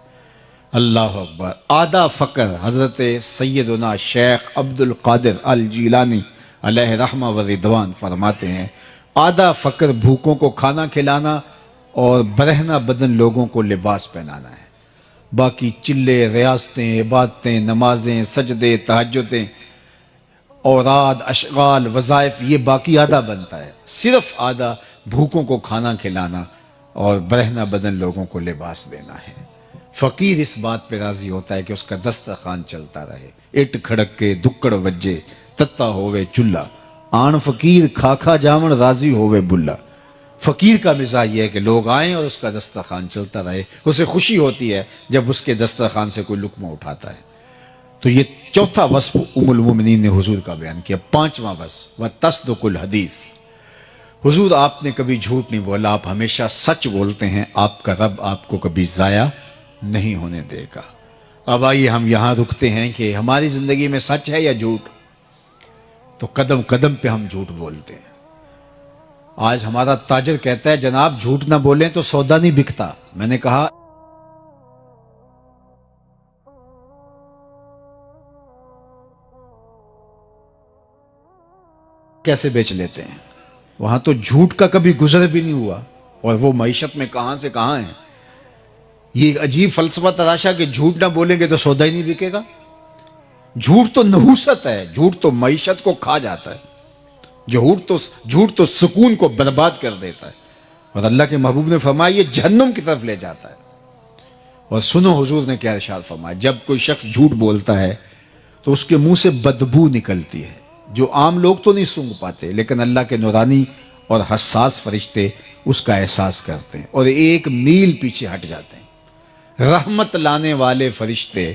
اللہ اکبر۔ آدھا فقر حضرت سیدنا شیخ عبد القادر الجیلانی علیہ رحمہ و رضوان فرماتے ہیں، آدھا فقر بھوکوں کو کھانا کھلانا اور برہنہ بدن لوگوں کو لباس پہنانا ہے۔ باقی چلے، ریاستیں، عبادتیں، نمازیں، سجدے، تہجدیں، اوراد، اشغال، وظائف، یہ باقی آدھا بنتا ہے۔ صرف آدھا بھوکوں کو کھانا کھلانا اور برہنہ بدن لوگوں کو لباس دینا ہے۔ فقیر اس بات پہ راضی ہوتا ہے کہ اس کا دسترخوان چلتا رہے، اٹ کھڑک کے دکڑ وجے تتا ہوئے چلہ، آن فقیر کھا کھا جامن راضی ہوئے بلا۔ فقیر کا مزاج یہ ہے کہ لوگ آئیں اور اس کا دسترخوان چلتا رہے، اسے خوشی ہوتی ہے جب اس کے دسترخوان سے کوئی لقمہ اٹھاتا ہے۔ تو یہ چوتھا وصف ام المومنین نے حضور کا بیان کیا۔ پانچواں وصف وَتَصْدُقُ الْحَدِيث، حضور آپ نے کبھی جھوٹ نہیں بولا، آپ ہمیشہ سچ بولتے ہیں، آپ کا رب آپ کو کبھی ضائع نہیں ہونے دے گا۔ اب آئیے ہم یہاں رکتے ہیں کہ ہماری زندگی میں سچ ہے یا جھوٹ؟ تو قدم قدم پہ ہم جھوٹ بولتے ہیں۔ آج ہمارا تاجر کہتا ہے جناب جھوٹ نہ بولیں تو سودا نہیں بکتا۔ میں نے کہا کیسے بیچ لیتے ہیں؟ وہاں تو جھوٹ کا کبھی گزر بھی نہیں ہوا، اور وہ معیشت میں کہاں سے کہاں ہیں۔ یہ عجیب فلسفہ تراشا کہ جھوٹ نہ بولیں گے تو سودا ہی نہیں بکے گا۔ جھوٹ تو نحوست ہے، جھوٹ تو معیشت کو کھا جاتا ہے، جھوٹ تو سکون کو برباد کر دیتا ہے، اور اللہ کے محبوب نے فرمایا یہ جہنم کی طرف لے جاتا ہے۔ اور سنو حضور نے کیا ارشاد فرمایا، جب کوئی شخص جھوٹ بولتا ہے تو اس کے منہ سے بدبو نکلتی ہے، جو عام لوگ تو نہیں سونگھ پاتے، لیکن اللہ کے نورانی اور حساس فرشتے اس کا احساس کرتے ہیں اور ایک میل پیچھے ہٹ جاتے ہیں۔ رحمت لانے والے فرشتے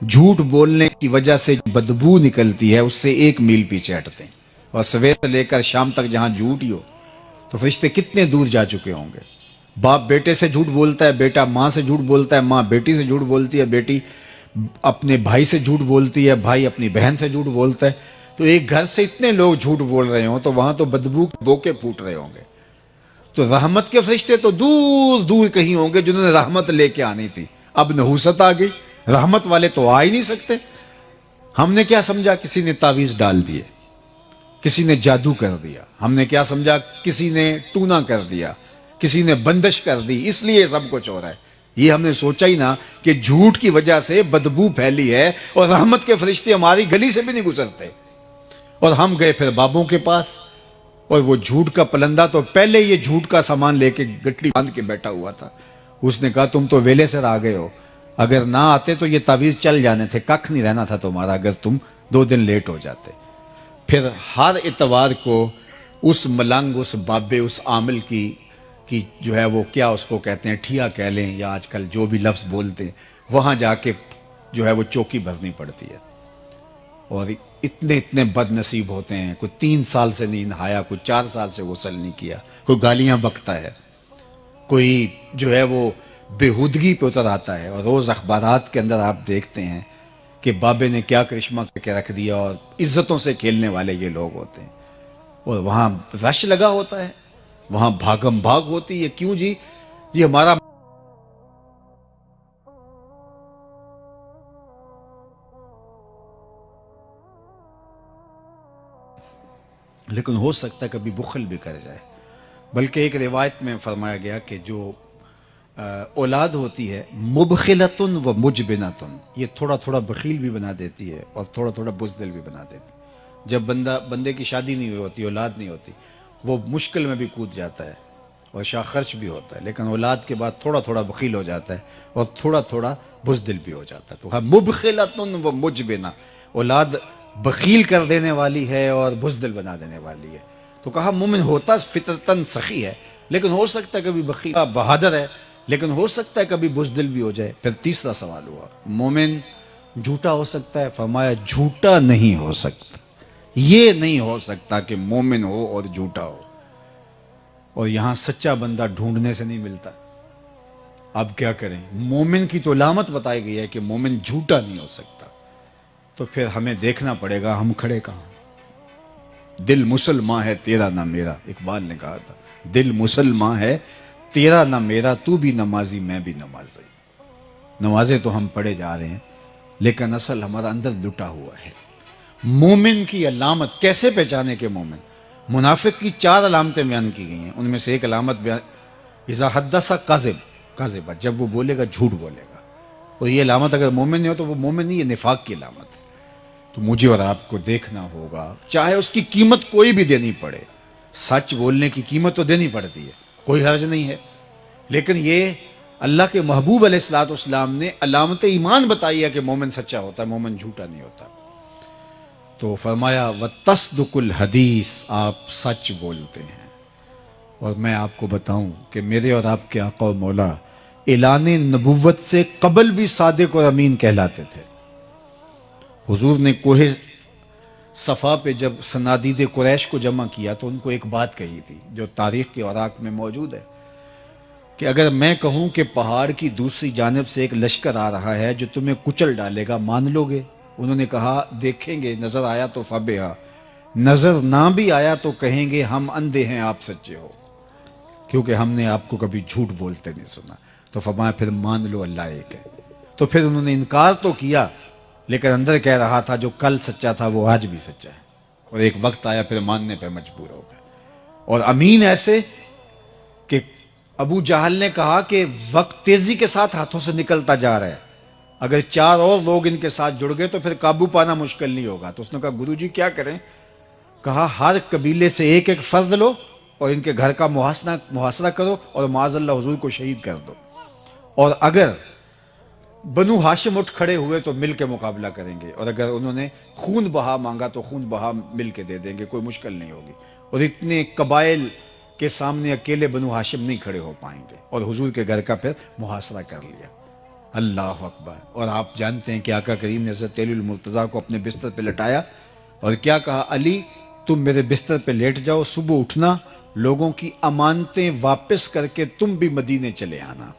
جھوٹ بولنے کی وجہ سے بدبو نکلتی ہے اس سے ایک میل پیچھے ہٹتے ہیں، اور سویر سے لے کر شام تک جہاں جھوٹ ہی ہو تو فرشتے کتنے دور جا چکے ہوں گے۔ باپ بیٹے سے جھوٹ بولتا ہے، بیٹا ماں سے جھوٹ بولتا ہے، ماں بیٹی سے جھوٹ بولتی ہے، بیٹی اپنے بھائی سے جھوٹ بولتی ہے، بھائی اپنی بہن سے جھوٹ بولتا ہے۔ تو ایک گھر سے اتنے لوگ جھوٹ بول رہے ہوں تو وہاں تو بدبو بوکے پھوٹ رہے ہوں گے۔ تو رحمت کے فرشتے تو دور دور کہیں ہوں گے جنہوں نے رحمت لے کے آنی تھی. اب نحوست آ گئی, رحمت والے تو آ ہی نہیں سکتے. ہم نے کیا سمجھا, کسی نے تعویذ ڈال دیے, کسی نے جادو کر دیا. ہم نے کیا سمجھا, کسی نے ٹونا کر دیا, کسی نے بندش کر دی, اس لیے سب کچھ ہو رہا ہے. یہ ہم نے سوچا ہی نہ کہ جھوٹ کی وجہ سے بدبو پھیلی ہے اور رحمت کے فرشتے ہماری گلی سے بھی نہیں گزرتے. اور ہم گئے پھر بابوں کے پاس, اور وہ جھوٹ کا پلندہ تو پہلے یہ جھوٹ کا سامان لے کے گٹلی باندھ کے بیٹھا ہوا تھا. اس نے کہا تم تو ویلے سے آ گئے ہو, اگر نہ آتے تو یہ تعویذ چل جانے تھے, ککھ نہیں رہنا تھا تمہارا اگر تم 2 دن لیٹ ہو جاتے. پھر ہر اتوار کو اس ملنگ, اس بابے, اس عامل کی جو ہے وہ کیا اس کو کہتے ہیں, ٹھیا کہہ لیں یا آج کل جو بھی لفظ بولتے ہیں, وہاں جا کے جو ہے وہ چوکی بھرنی پڑتی ہے. اور اتنے بد نصیب ہوتے ہیں, کوئی 3 سال سے نہیں نہایا, کوئی 4 سال سے غسل نہیں کیا, کوئی گالیاں بکتا ہے, کوئی جو ہے وہ بےہودگی پہ اتر آتا ہے. اور روز اخبارات کے اندر آپ دیکھتے ہیں کہ بابے نے کیا کرشمہ کر کے رکھ دیا, اور عزتوں سے کھیلنے والے یہ لوگ ہوتے ہیں. اور وہاں رش لگا ہوتا ہے, وہاں بھاگم بھاگ ہوتی ہے. کیوں جی, یہ ہمارا لیکن ہو سکتا ہے کبھی بخل بھی کر جائے. بلکہ ایک روایت میں فرمایا گیا کہ جو اولاد ہوتی ہے مبخلتن و مجبنتن, یہ تھوڑا تھوڑا بخیل بھی بنا دیتی ہے اور تھوڑا تھوڑا بزدل بھی بنا دیتی ہے. جب بندے کی شادی نہیں ہوئی ہوتی, اولاد نہیں ہوتی, وہ مشکل میں بھی کود جاتا ہے اور شاہ خرچ بھی ہوتا ہے. لیکن اولاد کے بعد تھوڑا تھوڑا بخیل ہو جاتا ہے اور تھوڑا تھوڑا بزدل بھی ہو جاتا ہے. تو مبخلتن و مجبنہ, اولاد بخیل کر دینے والی ہے اور بزدل بنا دینے والی ہے. تو کہا مومن ہوتا فطرتاً سخی ہے, لیکن ہو سکتا ہے کبھی بخیل بہادر ہے, لیکن ہو سکتا ہے کبھی بزدل بھی ہو جائے. پھر تیسرا سوال ہوا, مومن جھوٹا ہو سکتا ہے؟ فرمایا جھوٹا نہیں ہو سکتا. یہ نہیں ہو سکتا کہ مومن ہو اور جھوٹا ہو. اور یہاں سچا بندہ ڈھونڈنے سے نہیں ملتا. اب کیا کریں, مومن کی تو علامت بتائی گئی ہے کہ مومن جھوٹا نہیں ہو سکتا. تو پھر ہمیں دیکھنا پڑے گا ہم کھڑے کہاں. دل مسلمان ہے تیرا نہ میرا, اقبال نے کہا تھا, دل مسلمان ہے تیرا نہ میرا, تو بھی نمازی میں بھی نمازی. نمازیں تو ہم پڑھے جا رہے ہیں, لیکن اصل ہمارا اندر لٹا ہوا ہے. مومن کی علامت کیسے پہچانے کے مومن؟ منافق کی 4 علامتیں بیان کی گئی ہیں. ان میں سے ایک علامت بیان, اذا حدث کاذب, جب وہ بولے گا جھوٹ بولے گا. اور یہ علامت اگر مومن نہیں ہو تو وہ مومن نہیں, یہ نفاق کی علامت ہے. تو مجھے اور آپ کو دیکھنا ہوگا, چاہے اس کی قیمت کوئی بھی دینی پڑے. سچ بولنے کی قیمت تو دینی پڑتی ہے, کوئی حرج نہیں ہے, لیکن یہ اللہ کے محبوب علیہ الصلوۃ والسلام نے علامت ایمان بتائی ہے کہ مومن سچا ہوتا ہے, مومن جھوٹا نہیں ہوتا. تو فرمایا وتصدق الحدیث, آپ سچ بولتے ہیں. اور میں آپ کو بتاؤں کہ میرے اور آپ کے آقا و مولا اعلان نبوت سے قبل بھی صادق اور امین کہلاتے تھے. حضور نے کوہ صفا پہ جب صنادید قریش کو جمع کیا تو ان کو ایک بات کہی تھی جو تاریخ کے اوراق میں موجود ہے, کہ اگر میں کہوں کہ پہاڑ کی دوسری جانب سے ایک لشکر آ رہا ہے جو تمہیں کچل ڈالے گا, مان لو گے؟ انہوں نے کہا دیکھیں گے, نظر آیا تو فبہا, نظر نہ بھی آیا تو کہیں گے ہم اندھے ہیں آپ سچے ہو, کیونکہ ہم نے آپ کو کبھی جھوٹ بولتے نہیں سنا. تو فرمایا پھر مان لو اللہ ایک ہے. تو پھر انہوں نے انکار تو کیا, لیکن اندر کہہ رہا تھا جو کل سچا تھا وہ آج بھی سچا ہے. اور ایک وقت آیا پھر ماننے پہ مجبور ہو گئے. اور امین ایسے کہ ابو جہل نے کہا کہ وقت تیزی کے ساتھ ہاتھوں سے نکلتا جا رہا ہے, اگر 4 اور لوگ ان کے ساتھ جڑ گئے تو پھر قابو پانا مشکل نہیں ہوگا. تو اس نے کہا گرو جی کیا کریں؟ کہا ہر قبیلے سے ایک ایک فرد لو اور ان کے گھر کا محاصرہ کرو اور معاذ اللہ حضور کو شہید کر دو, اور اگر بنو ہاشم اٹھ کھڑے ہوئے تو مل کے مقابلہ کریں گے, اور اگر انہوں نے خون بہا مانگا تو خون بہا مل کے دے دیں گے, کوئی مشکل نہیں ہوگی. اور اتنے قبائل کے سامنے اکیلے بنو ہاشم نہیں کھڑے ہو پائیں گے. اور حضور کے گھر کا پھر محاصرہ کر لیا. اللہ اکبر. اور آپ جانتے ہیں کہ آقا کریم نے حضرت علی المرتضیٰ کو اپنے بستر پہ لٹایا اور کیا کہا, علی تم میرے بستر پہ لیٹ جاؤ, صبح اٹھنا, لوگوں کی امانتیں واپس کر کے تم بھی مدینے چلے آنا.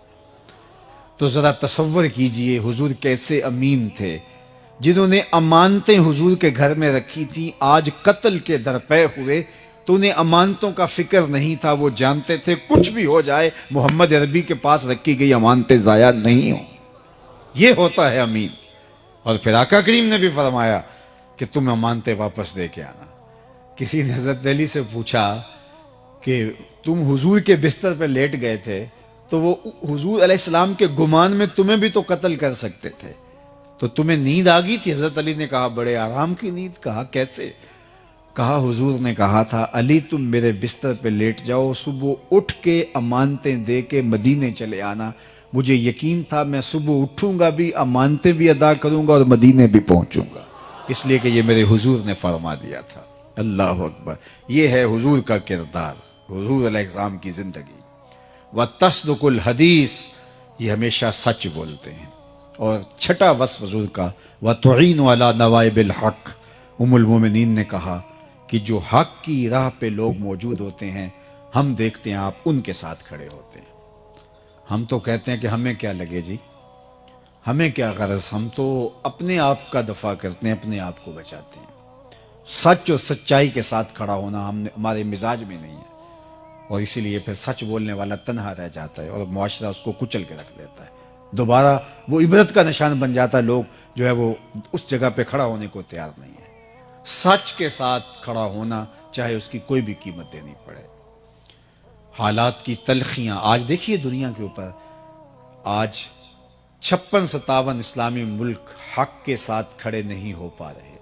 تو ذرا تصور کیجئے حضور کیسے امین تھے, جنہوں نے امانتیں حضور کے گھر میں رکھی تھی, آج قتل کے درپے ہوئے تو انہیں امانتوں کا فکر نہیں تھا. وہ جانتے تھے کچھ بھی ہو جائے محمد عربی کے پاس رکھی گئی امانتیں ضائع نہیں ہوں. یہ ہوتا ہے امین. اور پھر آقا کریم نے بھی فرمایا کہ تم امانتیں واپس دے کے آنا. کسی نے حضرت علی سے پوچھا کہ تم حضور کے بستر پہ لیٹ گئے تھے تو وہ حضور علیہ السلام کے گمان میں تمہیں بھی تو قتل کر سکتے تھے, تو تمہیں نیند آ گئی تھی؟ حضرت علی نے کہا بڑے آرام کی نیند. کہا کیسے؟ کہا حضور نے کہا تھا علی تم میرے بستر پہ لیٹ جاؤ, صبح اٹھ کے امانتیں دے کے مدینے چلے آنا. مجھے یقین تھا میں صبح اٹھوں گا بھی, امانتیں بھی ادا کروں گا اور مدینے بھی پہنچوں گا, اس لیے کہ یہ میرے حضور نے فرما دیا تھا. اللہ اکبر. یہ ہے حضور کا کردار, حضور علیہ السلام کی زندگی. وَتَصْدُقُ الْحَدِيث, یہ ہمیشہ سچ بولتے ہیں. اور چھٹا وصف حضور کا وَتُعِينُ عَلَى نَوَائِبِ الْحَقِّ, ام المومنین نے کہا کہ جو حق کی راہ پہ لوگ موجود ہوتے ہیں ہم دیکھتے ہیں آپ ان کے ساتھ کھڑے ہوتے ہیں. ہم تو کہتے ہیں کہ ہمیں کیا لگے جی, ہمیں کیا غرض, ہم تو اپنے آپ کا دفاع کرتے ہیں, اپنے آپ کو بچاتے ہیں. سچ اور سچائی کے ساتھ کھڑا ہونا ہمارے مزاج میں نہیں ہے, اور اسی لیے پھر سچ بولنے والا تنہا رہ جاتا ہے اور معاشرہ اس کو کچل کے رکھ دیتا ہے. دوبارہ وہ عبرت کا نشان بن جاتا ہے, لوگ جو ہے وہ اس جگہ پہ کھڑا ہونے کو تیار نہیں ہے. سچ کے ساتھ کھڑا ہونا چاہے اس کی کوئی بھی قیمت دینی پڑے. حالات کی تلخیاں آج دیکھیے دنیا کے اوپر, آج 56-57 اسلامی ملک حق کے ساتھ کھڑے نہیں ہو پا رہے.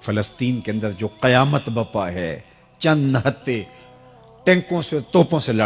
فلسطین کے اندر جو قیامت بپا ہے, چند نہتے ٹینکوں سے توپوں سے لڑ